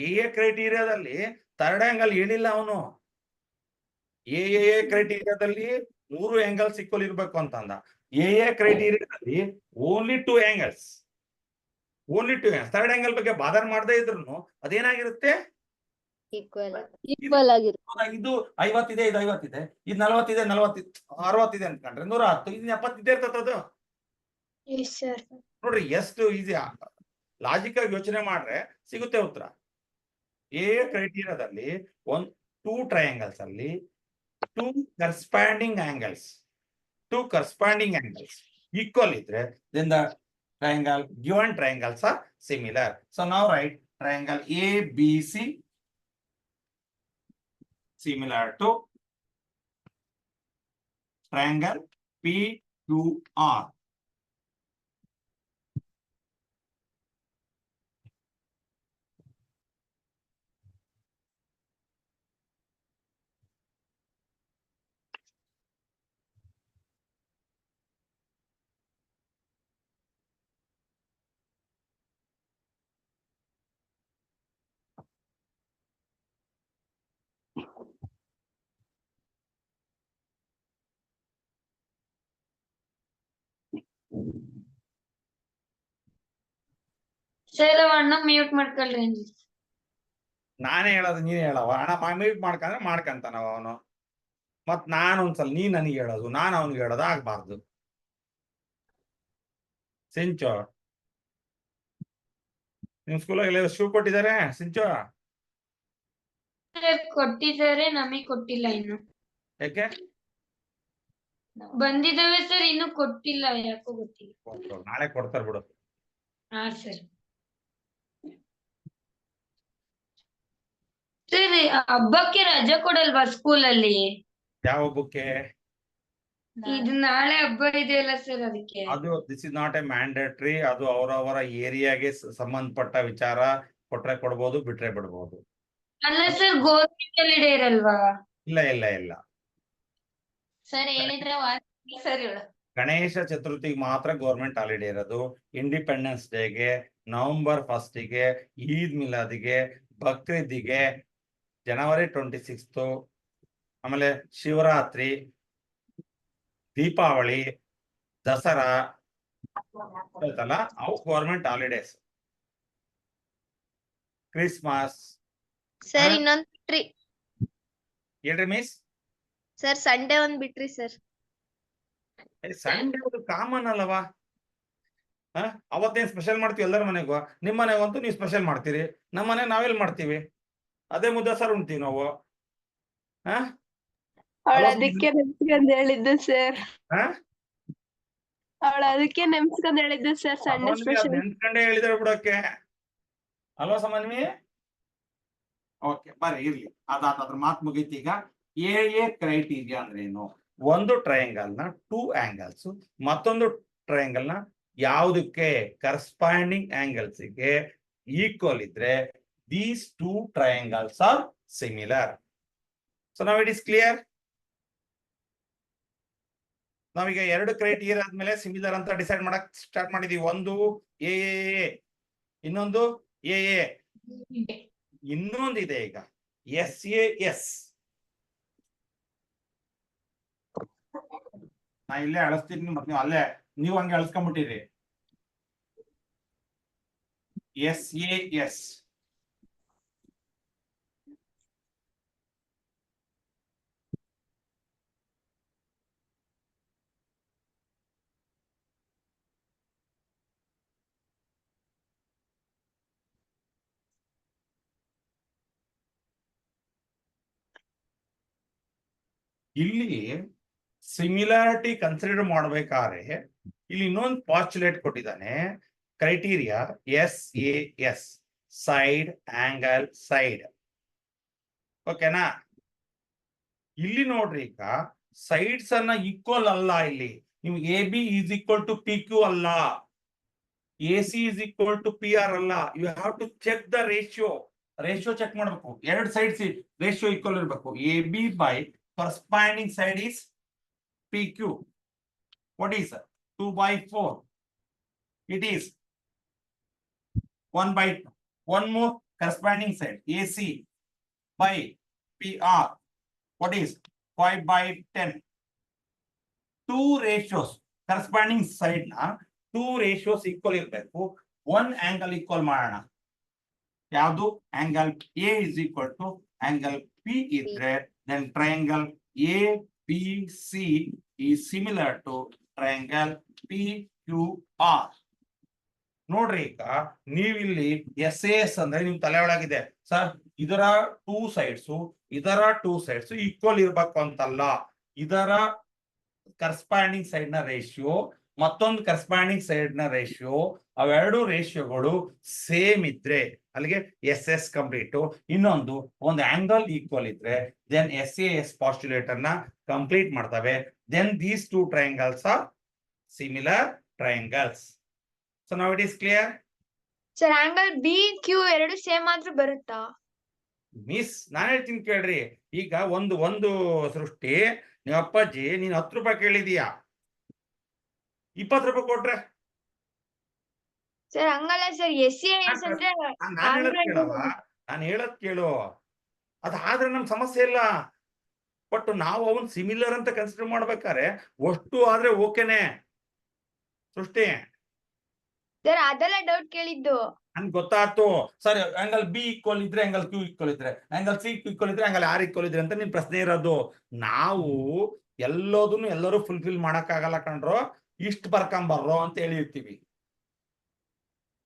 ಎ ಕ್ರೈಟೀರಿಯಾದಲ್ಲಿ ಥರ್ಡ್ ಆಂಗಲ್ ಹೇಳಿಲ್ಲ ಅವನು. ಎ ಕ್ರೈಟೀರಿಯಾದಲ್ಲಿ 3 ಆಂಗಲ್ಸ್ ಈಕ್ವಲ್ ಇರ್ಬೇಕು ಅಂತಂದ. ಎ ಕ್ರೈಟೀರಿಯಾದಲ್ಲಿ ಓನ್ಲಿ 2 angles. ಥರ್ಡ್ ಆಂಗಲ್ ಬಗ್ಗೆ ಬಾದರ್ ಮಾಡದೇ ಇದ್ರು ಅದೇನಾಗಿರುತ್ತೆ? ಈಕ್ವಲ್ ಆಗಿರುತ್ತೆ. ಇದು 50 ಇದೆ, ಇದು 50 ಇದೆ, ಇದು 40 ಇದೆ, 60 ಇದೆ ಅನ್ಕೊಂಡ್ರೆ 110, ಇದು 70 ಇದ್ದೇ ಇರ್ತದ. Yes sir. ನೋಡ್ರಿ ಎಷ್ಟು ಈಸಿ, ಲಾಜಿಕ್ ಆಗಿ ಯೋಚನೆ ಮಾಡ್ರೆ ಸಿಗುತ್ತೆ ಉತ್ತರ. ಎ ಕ್ರೈಟೀರಿಯಾದಲ್ಲಿ 2 ಟ್ರಯಾಂಗಲ್ಸ್ ಅಲ್ಲಿ 2 ಕರಸ್ಪಾಂಡಿಂಗ್ angles ಈಕ್ವಲ್ ಇದ್ರೆ then the given triangles are similar. So now write triangle ABC similar to triangle PQR. Sir ಅಣ್ಣ ಮ್ಯೂಟ್ ಮಾಡ್ಕೊಳ್ರಿ ನಾನೇ ಹೇಳೋದು ನೀನೇ ಹೇಳವ ಅಣ್ಣ ಮ್ಯೂಟ್ ಮಾಡ್ಕಂದ್ರೆ ಮಾಡ್ಕಂತಾನವ ಅವನು. ಮತ್ ನಾನು ಒಂದ್ಸಲ ನೀನ್ ನನಗೆ ಹೇಳೋದು ನಾನು ಅವನಿಗೆ ಹೇಳೋದು ಆಗ್ಬಾರ್ದು. ಸಿಂಚು ನಿಮ್ ಸ್ಕೂಲಾಗ ಶೂ ಕೊಟ್ಟಿದ್ದಾರೆ ಸಿಂಚು? ಸರ್ ಕೊಟ್ಟಿದ್ದಾರೆ, ನಮಗ್ ಕೊಟ್ಟಿಲ್ಲ ಇನ್ನು. ಯಾಕೆ? ಬಂದಿದ್ದಾವೆ ಸರ್, ಇನ್ನು ಕೊಟ್ಟಿಲ್ಲ, ಯಾಕೋ ಗೊತ್ತಿಲ್ಲ. ನಾಳೆ ಕೊಡ್ತಾರ ಬಿಡು. ಹಾ ಸರ್. ಸರ್ ಹಬ್ಬಕ್ಕೆ ರಜೆ ಕೊಡಲ್ವಾ ಸ್ಕೂಲಲ್ಲಿ? ಯಾವ ಹಬ್ಬಕ್ಕೆ? ಇದು ನಾಳೆ ಹಬ್ಬ ಇದೆಯಲ್ಲ ಸರ್, ಅದಕ್ಕೆ. ಅದು this is not A mandatory. ಅದು ಅವರವರ ಏರಿಯಾಗೆ ಸಂಬಂಧಪಟ್ಟ ವಿಚಾರ. ಕೊಟ್ರೆ ಕೊಡ್ಬೋದು, ಬಿಟ್ರೆ ಬಿಡ್ಬೋದು. ಅಲ್ಲ ಸರ್, ಗೌರ್ಮೆಂಟ್ ಹಾಲಿಡೇ ಇರಲ್ವಾ? ಇಲ್ಲ ಇಲ್ಲ ಇಲ್ಲ, ಸರ್ ಹೇಳಿದ್ರೆ ಸರ್ ಹೇಳು. ಗಣೇಶ ಚತುರ್ಥಿಗೆ ಮಾತ್ರ ಗೌರ್ಮೆಂಟ್ ಹಾಲಿಡೇ ಇರೋದು. ಇಂಡಿಪೆಂಡೆನ್ಸ್ ಡೇಗೆ, ನವೆಂಬರ್ 1ಗೆ, ಈದ್ ಮಿಲಾದಿಗೆ, ಬಕ್ರೀದಿಗೆ, ಜನವರಿ 26, ಆಮೇಲೆ ಶಿವರಾತ್ರಿ, ದೀಪಾವಳಿ, ದಸರಾ ಆಯ್ತಲ್ಲ, ಅವು ಗೌರ್ಮೆಂಟ್ ಹಾಲಿಡೇಸ್. ಕ್ರಿಸ್ಮಸ್. ಸರ್ ಇನ್ನೊಂದ್ ಬಿಟ್ರಿ ಹೇಳ್ರಿ ಮಿಸ್. ಸರ್ ಸಂಡೇ ಒಂದ್ ಬಿಟ್ರಿ ಸರ್. ಸಂಡೇ ಅದು ಕಾಮನ್ ಅಲ್ಲವಾ? ಅವತ್ತೇನ್ ಸ್ಪೆಷಲ್ ಮಾಡ್ತೀವಿ ಎಲ್ಲರ ಮನೆಗೂ. ನಿಮ್ ಮನೆಗಂತೂ ನೀವು ಸ್ಪೆಷಲ್ ಮಾಡ್ತೀರಿ, ನಮ್ಮ ಮನೆ ನಾವೆಲ್ಲಿ ಮಾಡ್ತೀವಿ? ಅದೇ ಮುದ್ದೆ ಸಾರು ಉಣ್ತೀವಿ ನಾವು. ಅವಳ ಅದಕ್ಕೆ ನೆನ್ಸ್ಕೊಂಡ್ ಹೇಳಿದ್ದು ಸರ್. ಹಾ, ಅವಳ ಅದಕ್ಕೆ ನೆನ್ಸ್ಕೊಂಡ್ ಹೇಳಿದ್ದು ಸರ್ ಸಂಡೇ ಸ್ಪೆಷಲ್. ನೆನ್ಸ್ಕೊಂಡೇ ಹೇಳಿದ್ರೆ ಬಿಡೋಕೆ ಅಲ್ವಾ ಸಮನ್ವಿ? ಓಕೆ ಬರ್ರಿ ಇರ್ಲಿ, ಅದ್ರ ಮಾತು ಮುಗೀತಿ. ಈಗ ಎ ಕ್ರೈಟೀರಿಯಾ ಅಂದ್ರೆ ಏನು? ಒಂದು ಟ್ರಯಾಂಗಲ್ ನ 2 angles, ಮತ್ತೊಂದು ಟ್ರಯಾಂಗಲ್ ನ ಯಾವುದಕ್ಕೆ ಕರಸ್ಪಾಂಡಿಂಗ್ angles ಗೆ ಈಕ್ವಲ್ ಇದ್ರೆ these 2 triangles R similar. So ನಾವ್ ಇಟ್ ಇಸ್ ಕ್ಲಿಯರ್. ನಾವೀಗ 2 ಕ್ರೈಟೀರಿಯಾ ಆದ್ಮೇಲೆ ಸಿಮಿಲರ್ ಅಂತ ಡಿಸೈಡ್ ಮಾಡಕ್ ಸ್ಟಾರ್ಟ್ ಮಾಡಿದೀವಿ. ಒಂದು ಎ, ಇನ್ನೊಂದು ಎ, ಇನ್ನೊಂದಿದೆ ಈಗ SAS. ನಾ ಇಲ್ಲೇ ಅಳಿಸ್ತೀನಿ, ಮತ್ತೆ ನೀವು ಅಲ್ಲೇ ನೀವು ಹಂಗೆ ಅಳಿಸ್ಕೊಂಡ್ಬಿಟ್ಟಿರಿ. SAS. ಇಲ್ಲಿ ಸಿಮಿಲಾರಿಟಿ ಕನ್ಸಿಡರ್ ಮಾಡ್ಬೇಕಾದ್ರೆ ಇಲ್ಲಿ ಇನ್ನೊಂದು ಪಾಸ್ಟುಲೇಟ್ ಕೊಟ್ಟಿದ್ದಾನೆ. Criteria SAS, side angle side. ಓಕೆನಾ? ಇಲ್ಲಿ ನೋಡ್ರಿ, ಈಗ ಸೈಡ್ಸ್ ಅನ್ನ ಈಕ್ವಲ್ ಅಲ್ಲ. ಇಲ್ಲಿ ನಿಮ್ಗೆ AB is equal to PQ ಅಲ್ಲ, AC is equal to PR ಅಲ್ಲ. You have to check the ratio. Ratio check ಮಾಡ್ಬೇಕು. 2 ಸೈಡ್ಸ್ ರೇಷಿಯೋ ಈಕ್ವಲ್ ಇರಬೇಕು. AB by corresponding side is PQ. What is 2/4? It is 1/2. One more corresponding side AC by PR. What is 5/10? 2 ratios corresponding side na 2 ratios equal ಇರಬೇಕು. 1 angle equal ಮಾಡೋಣ. ಯಾವುದು? angle A is equal to angle P ಇದ್ರೆ then triangle ABC is similar to triangle PQR. ನೋಡ್ರಿ, ಈಗ ನೀವಿಲ್ಲಿ SAS ಅಂದ್ರೆ ನಿಮ್ ತಲೆ ಒಳಗಿದೆ ಸರ್, ಇದರ 2 sides ಇದರ 2 sides ಈಕ್ವಲ್ ಇರ್ಬೇಕು ಅಂತಲ್ಲ. ಇದರ ಕರಸ್ಪಾಂಡಿಂಗ್ ಸೈಡ್ ನ ರೇಷಿಯೋ ಮತ್ತೊಂದು ಕರಸ್ಪಾಂಡಿಂಗ್ ಸೈಡ್ ನ ರೇಷಿಯೋ, ಅವೆರಡು ರೇಷಿಯೋಗಳು ಸೇಮ್ ಇದ್ರೆ ಅಲ್ಲಿಗೆ SS ಕಂಪ್ಲೀಟ್. ಇನ್ನೊಂದು ಒಂದು ಆಂಗಲ್ ಈಕ್ವಲ್ ಇದ್ರೆ ದೆನ್ SAS ಪಾಸ್ಟುಲೇಟರ್ ನ ಕಂಪ್ಲೀಟ್ ಮಾಡ್ತವೆ. Then these 2 triangles R similar triangles. So now it is clear. Sir angle BQ ಎರಡು ಸೇಮ್ ಆದ್ರೂ ಬರುತ್ತಾ? ಮಿಸ್ ನಾನು ಹೇಳ್ತೀನಿ ಕೇಳ್ರಿ. ಈಗ ಒಂದು ಸೃಷ್ಟಿ, ನೀವು ಅಪ್ಪಾಜಿ ನೀನ್ 10 ರೂಪಾಯಿ ಕೇಳಿದೀಯಾ, 20 ರೂಪಾಯಿ ಕೊಟ್ರೆ ಸರ್ ಹಂಗಲ್ಲ ಸರ್, SAS ಅಂದ್ರೆ ನಾನು ಹೇಳದ್ ಕೇಳು. ಅದಾದ್ರೆ ನಮ್ ಸಮಸ್ಯೆ ಇಲ್ಲ. ಬಟ್ ನಾವು ಅವನ್ ಸಿಮಿಲರ್ ಅಂತ ಕನ್ಸಿಡರ್ ಮಾಡ್ಬೇಕಾರೆ ಅಷ್ಟು ಆದ್ರೆ ಓಕೆನೆ ಸೃಷ್ಟಿ. ಸರ್ ಅದೆಲ್ಲ ಡೌಟ್ ಕೇಳಿದ್ದು. ನನ್ಗೆ ಗೊತ್ತಾಯ್ತು ಸರ್. ಆಂಗಲ್ ಬಿ ಈಕ್ವಲ್ ಇದ್ರೆ ಆಂಗಲ್ ಕ್ಯೂ ಈಕ್ವಲ್ ಇದ್ರೆ, ಆಂಗಲ್ ಸಿ ಈಕ್ವಲ್ ಇದ್ರೆ ಆಂಗಲ್ ಆರ್ ಈಕ್ವಲ್ ಇದ್ರೆ ಅಂತ ನಿನ್ ಪ್ರಶ್ನೆ ಇರೋದು. ನಾವು ಎಲ್ಲೋದನ್ನು ಎಲ್ಲರೂ ಫುಲ್ಫಿಲ್ ಮಾಡಕ್ಕಾಗಲ್ಲ ಕಣ್ರೋ, ಇಷ್ಟು ಬರ್ಕೊಂಬರ್ರೋ ಅಂತ ಹೇಳಿರ್ತೀವಿ.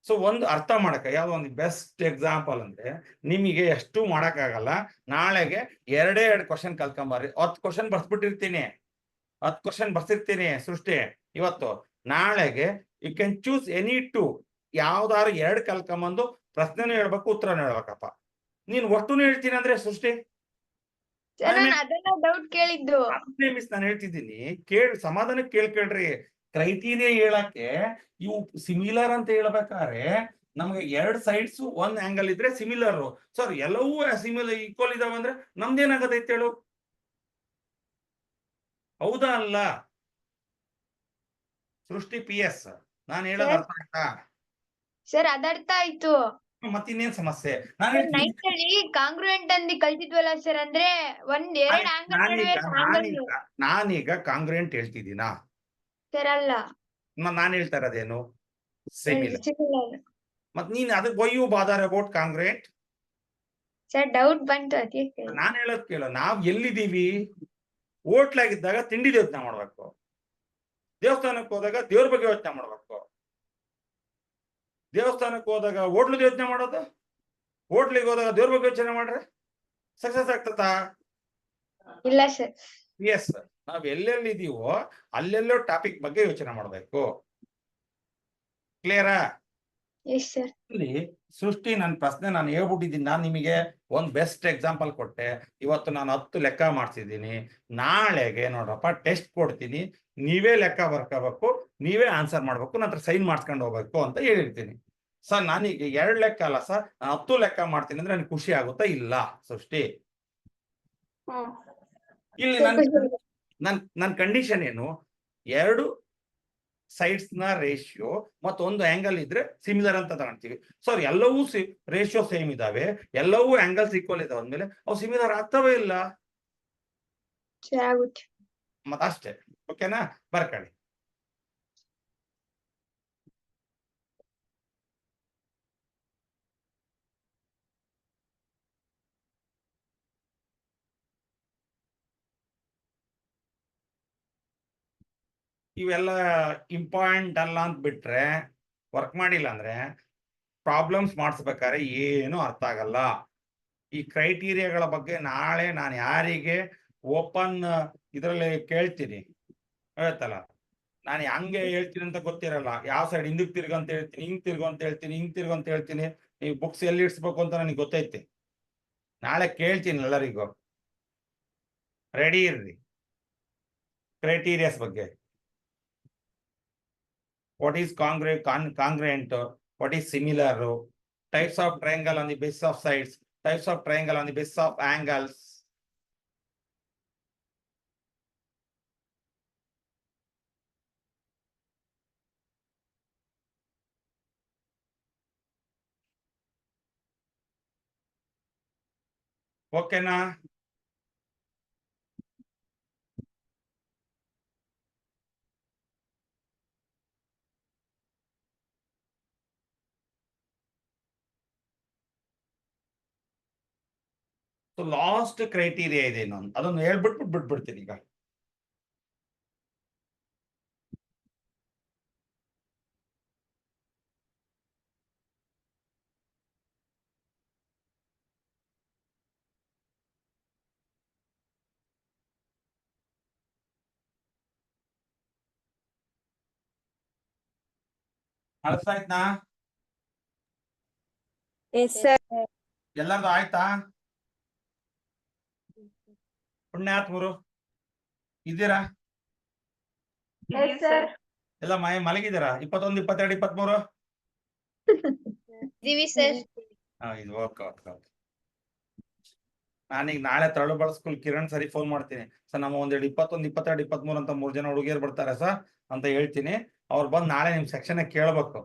ಸೊ ಒಂದು ಅರ್ಥ ಮಾಡಕ ಯಾವ್ದೋ ಒಂದು ಬೆಸ್ಟ್ ಎಕ್ಸಾಂಪಲ್ ಅಂದ್ರೆ, ನಿಮಗೆ ಎಷ್ಟು ಮಾಡಕ್ಕಾಗಲ್ಲ, ನಾಳೆಗೆ 2 ಕ್ವಶನ್ ಕಲ್ತ್ಕೊಂಬರ್ರಿ. 10 ಕ್ವಶನ್ ಬರ್ಸ್ಬಿಟ್ಟಿರ್ತೀನಿ, 10 ಕ್ವಶನ್ ಬರ್ಸಿರ್ತೀನಿ ಸೃಷ್ಟಿ ಇವತ್ತು. ನಾಳೆಗೆ ಯು ಕ್ಯಾನ್ ಚೂಸ್ ಎನಿ 2, ಯಾವ್ದಾದ್ರು 2 ಕಲ್ಕೊಂಬಂದು ಪ್ರಶ್ನೆನೂ ಹೇಳ್ಬೇಕು, ಉತ್ತರನೂ ಹೇಳ್ಬೇಕಪ್ಪ. ನೀನ್ ಒಟ್ಟುನು ಹೇಳ್ತೀನಿ ಅಂದ್ರೆ ಸೃಷ್ಟಿ, ನಾನು ಅದನ್ನ ಡೌಟ್ ಕೇಳಿದ್ದು. ಮಿಸ್ ನಾನು ಹೇಳ್ತಿದ್ದೀನಿ, ಸಮಾಧಾನಕ್ಕೆ ಕೇಳ್ರಿ. ಕ್ರೈಟೀರಿಯಾ ಹೇಳಕ್ಕೆ ಇವು ಸಿಮಿಲರ್ ಅಂತ ಹೇಳ್ಬೇಕಾದ್ರೆ ನಮ್ಗೆ 2 ಸೈಡ್ಸ್ 1 ಆಂಗಲ್ ಇದ್ರೆ ಸಿಮಿಲರ್. ಸರ್ ಎಲ್ಲವೂ ಸಿಮಿಲರ್ ಈಕ್ವಲ್ ಇದಾವೆ ಅಂದ್ರೆ ನಮ್ದೇನಾಗದೈತೆ ಹೇಳು? ಹೌದಾ ಅಲ್ಲ ಸೃಷ್ಟಿ? PS ನಾನು ಹೇಳೋದು ಅರ್ಥ ಆಯ್ತಾ? ಸರ್ ಅದರ್ಥ ಆಯ್ತು. ಮತ್ತಿನ್ನೇನ್ ಸಮಸ್ಯೆ? ನಾನು ನೈಟ್ ಅಲ್ಲಿ ಕಾಂಗ್ರುಯೆಂಟ್ ಅಂದಿ ಕಲ್ತಿದ್ವಲ್ಲ ಸರ್, ಅಂದ್ರೆ 2 ಆಂಗಲ್ ನಡುವೆ ಆಂಗಲ್. ನಾನೀಗ ಕಾಂಗ್ರುಯೆಂಟ್ ಹೇಳ್ತಿದ್ದೀನಾ? ಸರ್ ಅಲ್ಲ, ನಾನು ಹೇಳ್ತಾ ಇರೋದೇನು? ಸಿಮಿಲರ್. similar. ಮತ್ ನೀನ್ ಅದಕ್ಕೆ why you bother about congruent? Sir doubt ಬಂತು ಅದಕ್ಕೆ. ನಾನ್ ಹೇಳೋದ್ ಕೇಳು, ನಾವ್ ಎಲ್ಲಿದ್ದೀವಿ? ಹೋಟ್ಲಾಗಿದ್ದಾಗ ತಿಂಡಿ ಯೋಚನೆ ಮಾಡ್ಬೇಕು, ದೇವಸ್ಥಾನಕ್ಕೆ ಹೋದಾಗ ದೇವ್ರ ಬಗ್ಗೆ ಯೋಚನೆ ಮಾಡ್ಬೇಕು. ದೇವಸ್ಥಾನಕ್ಕೆ ಹೋದಾಗ ಹೋಟ್ಲದ ಯೋಚನೆ ಮಾಡೋದು, ಹೋಟ್ಲಿಗೆ ಹೋದಾಗ ದೇವ್ರ ಬಗ್ಗೆ ಯೋಚನೆ ಮಾಡ್ರೆ ಸಕ್ಸಸ್ ಆಗ್ತತಾ? ಇಲ್ಲ ಸರ್. ಎಸ್, ನಾವ್ ಎಲ್ಲೆಲ್ಲಿದೀವೋ ಅಲ್ಲೆಲ್ಲೋ ಟಾಪಿಕ್ ಬಗ್ಗೆ ಯೋಚನೆ ಮಾಡ್ಬೇಕು. ಕ್ಲಿಯರಾ? Yes sir. ಇಲ್ಲಿ ಸೃಷ್ಟಿ ನನ್ನ ಪ್ರಶ್ನೆ ನಾನು ಹೇಳ್ಬಿಟ್ಟಿದ್ದೀನಿ. ನಾನು ನಿಮಗೆ ಒಂದು ಬೆಸ್ಟ್ ಎಕ್ಸಾಂಪಲ್ ಕೊಟ್ಟೆ. ಇವತ್ತು ನಾನು 10 ಲೆಕ್ಕ ಮಾಡ್ಸಿದ್ದೀನಿ. ನಾಳೆಗೆ ನೋಡ್ರಪ್ಪ ಟೆಸ್ಟ್ ಕೊಡ್ತೀನಿ, ನೀವೇ ಲೆಕ್ಕ ಬರ್ಕೋಬೇಕು, ನೀವೇ ಆನ್ಸರ್ ಮಾಡ್ಬೇಕು, ನಂತರ ಸೈನ್ ಮಾಡ್ಸ್ಕೊಂಡು ಹೋಗ್ಬೇಕು ಅಂತ ಹೇಳಿರ್ತೀನಿ. ಸರ್ ನಾನೀಗ 2 ಲೆಕ್ಕ ಅಲ್ಲ ಸರ್, ನಾನು 10 ಲೆಕ್ಕ ಮಾಡ್ತೀನಿ ಅಂದ್ರೆ ನನಗೆ ಖುಷಿ ಆಗುತ್ತಾ? ಇಲ್ಲ ಸೃಷ್ಟಿ. ಇಲ್ಲಿ ನನ್ನ ಕಂಡೀಷನ್ ಏನು? 2 ಸೈಡ್ಸ್ ನ ರೇಷಿಯೋ ಮತ್ತು 1 ಆಂಗಲ್ ಇದ್ರೆ ಸಿಮಿಲರ್ ಅಂತ ತಗೊಳ್ತೀವಿ. ಸರ್ ಎಲ್ಲವೂ ರೇಷಿಯೋ ಸೇಮ್ ಇದಾವೆ, ಎಲ್ಲವೂ ಆಂಗಲ್ಸ್ ಈಕ್ವಲ್ ಇದಾವೆ ಅಂದ್ಮೇಲೆ ಅವು ಸಿಮಿಲರ್ ಆಗ್ತವೇ ಇಲ್ಲ? ಮತ್ತಷ್ಟೇ. ಓಕೆನಾ? ಬರ್ಕೊಳ್ಳಿ. ಇವೆಲ್ಲ ಇಂಪಾರ್ಟೆಂಟ್ ಅಲ್ಲ ಅಂತ ಬಿಟ್ರೆ, ವರ್ಕ್ ಮಾಡಿಲ್ಲ ಅಂದ್ರೆ ಪ್ರಾಬ್ಲಮ್ಸ್ ಮಾಡಿಸ್ಬೇಕಾದ್ರೆ ಏನು ಅರ್ಥ ಆಗಲ್ಲ. ಈ ಕ್ರೈಟೀರಿಯಾಗಳ ಬಗ್ಗೆ ನಾಳೆ ನಾನು ಯಾರಿಗೆ ಓಪನ್ ಇದರಲ್ಲಿ ಕೇಳ್ತೀನಿ, ಹೇಳ್ತಲ್ಲ, ನಾನು ಹಂಗೆ ಹೇಳ್ತೀನಿ ಅಂತ ಗೊತ್ತಿರಲ್ಲ. ಯಾವ ಸೈಡ್ ಹಿಂದಕ್ಕೆ ತಿರ್ಗು ಅಂತ ಹೇಳ್ತೀನಿ, ಹಿಂಗ್ ತಿರ್ಗು ಅಂತ ಹೇಳ್ತೀನಿ, ಹಿಂಗ್ ತಿರ್ಗು ಅಂತ ಹೇಳ್ತೀನಿ. ಈ ಬುಕ್ಸ್ ಎಲ್ಲಿ ಇಡ್ಸ್ಬೇಕು ಅಂತ ನನಗೆ ಗೊತ್ತೈತಿ. ನಾಳೆ ಕೇಳ್ತೀನಿ ಎಲ್ಲರಿಗೂ. ರೆಡಿ ಇರ್ರಿ. ಕ್ರೈಟೀರಿಯಾಸ್ ಬಗ್ಗೆ, what is congruent, what is similar, types of triangle on the basis of sides, types of triangle on the basis of angles. Okay na? So last criteria ಇದೆ ಇನ್ನೊಂದು, ಅದನ್ನು ಬಿಟ್ಬಿಡ್ತೀನಿ ಈಗ. ಅರ್ಥ ಆಯ್ತಾ? Yes sir. ಎಲ್ಲರದು ಆಯ್ತಾ? ಪುಣ್ಯಾತ್ಮರು ಇದ್ದೀರಾ? ಎಲ್ಲ ಮಲಗಿದ್ದೀರಾ? 21, 22, 23? ಇದೀವಿ ಸರ್. ಇದು ಓಕೆ. ನಾನೀಗ ನಾಳೆ ತರಳು ಸ್ಕೂಲ್ ಕಿರಣ್ ಸರಿ ಫೋನ್ ಮಾಡ್ತೀನಿ. ಸರ್ ನಮ್ಮ 21, 22, 23 ಅಂತ 3 ಜನ ಹುಡುಗಿಯರು ಬರ್ತಾರೆ ಸರ್ ಅಂತ ಹೇಳ್ತೀನಿ. ಅವ್ರು ಬಂದು ನಾಳೆ ನಿಮ್ ಸೆಕ್ಷನ್ ಕೇಳ್ಬೇಕು.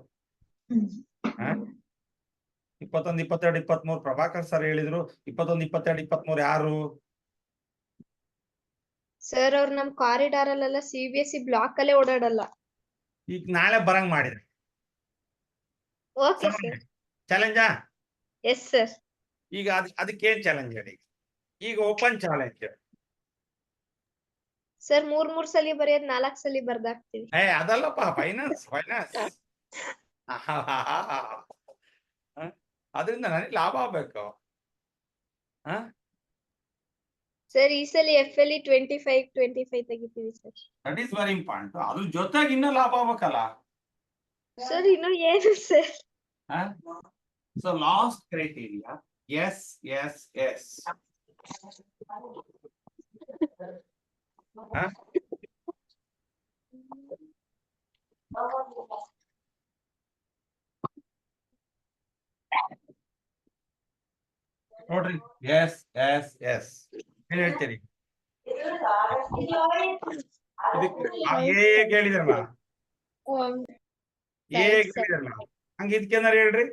21, 22, 23 ಪ್ರಭಾಕರ್ ಸರ್ ಹೇಳಿದ್ರು. 21, 22, 23 ಯಾರು? ಸರ್ ಅವ್ರು ನಮ್ ಕಾರಿಡಾರ್ ಅಲ್ಲೆಲ್ಲ CBSE ಬ್ಲಾಕ್ ಅಲ್ಲೇ ಓಡಾಡಲ್ಲ. ಈಗ ನಾಳೆ ಬರಂಗ್ ಮಾಡಿದ್ರೆ ಓಕೆ ಸರ್. ಚಾಲೆಂಜಾ? Yes sir. ಈಗ ಅದಕ್ಕೇನ್ ಚಾಲೆಂಜ್ ಹೇಳಿ? ಈಗ ಓಪನ್ ಚಾಲೆಂಜ್. ಸರ್ 3 ಸಲ ಬರೆಯೋದ್ 4 ಸಲ ಬರ್ದಾಕ್ತಿವಿ. ಅದಲ್ಲಪ್ಪ, ಫೈನಾನ್ಸ್. ಅದರಿಂದ ನನಗೆ ಲಾಭ ಆಗ್ಬೇಕು. ಸರ್ ಈ ಸಲ FLE 25 ತೆಗಿತೀವಿ sir. That is very important. ಅದ್ರ ಜೊತೆಗೆ ಇನ್ನೂ ಲಾಭ ಆಗ್ಬೇಕಲ್ಲ. ಸರ್ ಇನ್ನು ಏನು sir? So last criteria SSS. ನೋಡ್ರಿ, SSS ಏನ್ ಹೇಳ್ತೀರಿ? ಹೇಳಿದ್ರಲ್ಲ, ಹೇಳಿದ್ರಲ್ಲ, ಹಂಗ ಇದಕ್ಕೇನಾರು ಹೇಳ್ರಿ.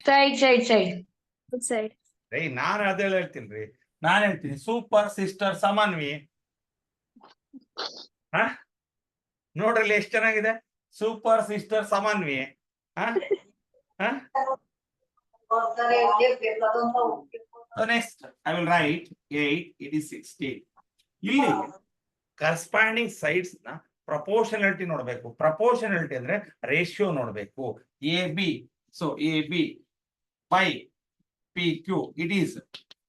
ಸೈಡ್ ನಾನು ಅದೇ ಹೇಳ್ತೀನಿ. ನಾನ್ ಹೇಳ್ತೀನಿ ಸೂಪರ್ ಸಿಸ್ಟರ್ ಸಮನ್ವಿ. ನೋಡ್ರಲ್ಲಿ ಎಷ್ಟು ಚೆನ್ನಾಗಿದೆ, super sister Samanvi. Next I will write 8, it is 16. ಇಲ್ಲಿ ಕರೆಸ್ಪಾಂಡಿಂಗ್ ಸೈಡ್ಸ್ ನ ಪ್ರಪೋರ್ಷನಾಲಿಟಿ ನೋಡ್ಬೇಕು. ಪ್ರಪೋರ್ಷನಾಲಿಟಿ ಅಂದ್ರೆ ರೇಷಿಯೋ ನೋಡ್ಬೇಕು. AB, so AB by PQ, it is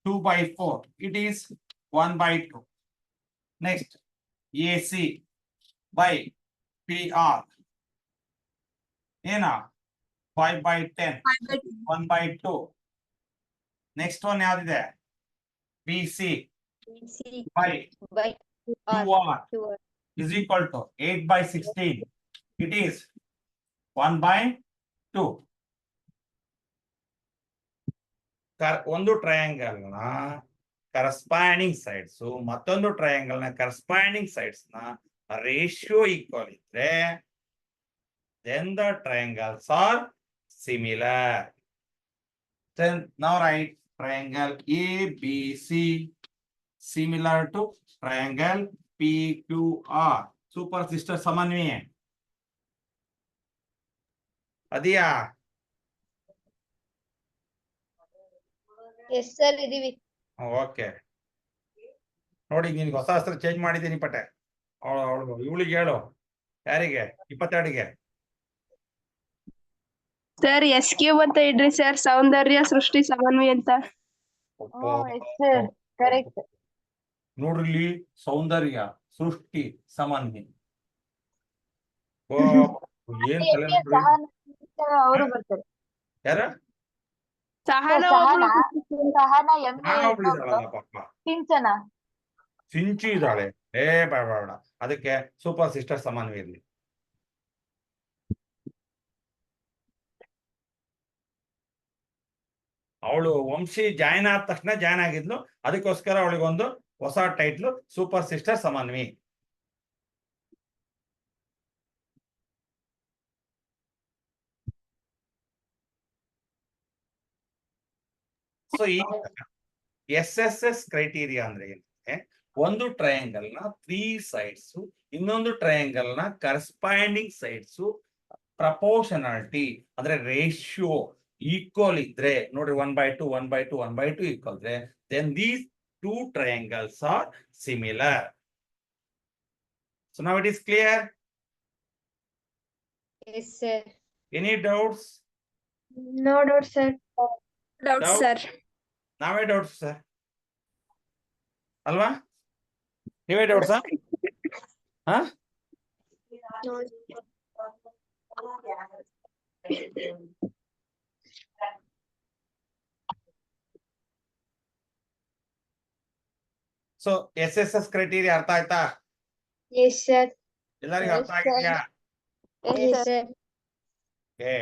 2/4, it is 1/2. Next, AC by PR ಏನ 5/10, 1/2. ನೆಕ್ಸ್ಟ್ ಒನ್ ಯಾವ್ದಿದೆ? BC by QR is equal to 8/16, it is 1/2. ಒಂದು ಟ್ರಯಾಂಗಲ್ ನ ಕರೆಸ್ಪಾಂಡಿಂಗ್ ಸೈಡ್ಸ್ ಮತ್ತೊಂದು ಟ್ರಯಾಂಗಲ್ ನ ಕರೆಸ್ಪಾಂಡಿಂಗ್ ಸೈಡ್ಸ್ ನ ರೇಷಿಯೋ ಈಕ್ವಲ್ ಇದ್ರೆ then the triangles are similar. Then now write triangle ABC similar to triangle PQR. Super sister Samanvi ಅದಿಯಾ? ಎಸ್ ಸರ್ ಇದೀವಿ. ಓಕೆ, ನೋಡಿ ನಿನ್ಗೆ ಹೊಸ ಹೆಸರು ಚೇಂಜ್ ಮಾಡಿದ್ದೀನಿ ಪಟೆ. ಇವಳಿಗೆ ಹೇಳು. ಯಾರಿಗೆ? 22ಗೆ. ಸರ್ SQ ಅಂತ ಇಡ್ರಿ ಸರ್, ಸೌಂದರ್ಯ ಸೃಷ್ಟಿ ಸಮನ್ವಿ ಅಂತ. ಕರೆಕ್ಟ್. ನೋಡ್ರಿ, ಸೌಂದರ್ಯ ಸೃಷ್ಟಿ ಸಮನ್ವಿ. ಏನ್ ಅವರು ಬರ್ತಾರೆ. ಯಾರ? ಸಹನಾ ಪಾಪ ಸಿಂಚು ಇದ್ದಾಳೆ. ಬೇಡ, ಅದಕ್ಕೆ ಸೂಪರ್ ಸಿಸ್ಟರ್ ಸಮನ್ವಿ ಇರ್ಲಿ. ಅವಳು ವಂಶಿ ಜಾಯ್ನ್ ಆದ ತಕ್ಷಣ ಜಾಯ್ನ್ ಆಗಿದ್ಲು, ಅದಕ್ಕೋಸ್ಕರ ಅವಳಿಗೊಂದು ಹೊಸ title super sister Samanvi. So ಈ SSS ಕ್ರೈಟೀರಿಯಾ ಅಂದ್ರೆ ಏನಂದ್ರೆ, ಒಂದು ಟ್ರಯಾಂಗಲ್ ನ 3 ಸೈಡ್ಸ್, ಇನ್ನೊಂದು ಟ್ರಯಾಂಗಲ್ ನ ಕರೆಸ್ಪಾಂಡಿಂಗ್ ಸೈಡ್ಸ್ ಪ್ರಪೋರ್ಷನಾಲಿಟಿ ಅಂದ್ರೆ ರೇಷಿಯೋ ಈಕ್ವಲ್ ಇದ್ರೆ, ನೋಡ್ರಿ 1/2, 1/2, 1/2 ಈಕ್ವಲ್ ಇದ್ರೆ, then these two triangles are similar. So now it is clear? Yes sir. Any doubts? No doubt sir. Doubt Doubt? Sir. ನಾವೇ ಡೌಟ್ಸ್ ಸರ್ ಅಲ್ವಾ? ನೀವೇ ಡೌಟ್ಸಾ? ಸೊ SSS ಕ್ರೈಟೀರಿಯಾ ಅರ್ಥ ಆಯ್ತಾ? Yes sir. ಎಲ್ಲರಿಗೂ ಅರ್ಥ ಆಗಿದ್ಯಾ? Yes sir. Okay.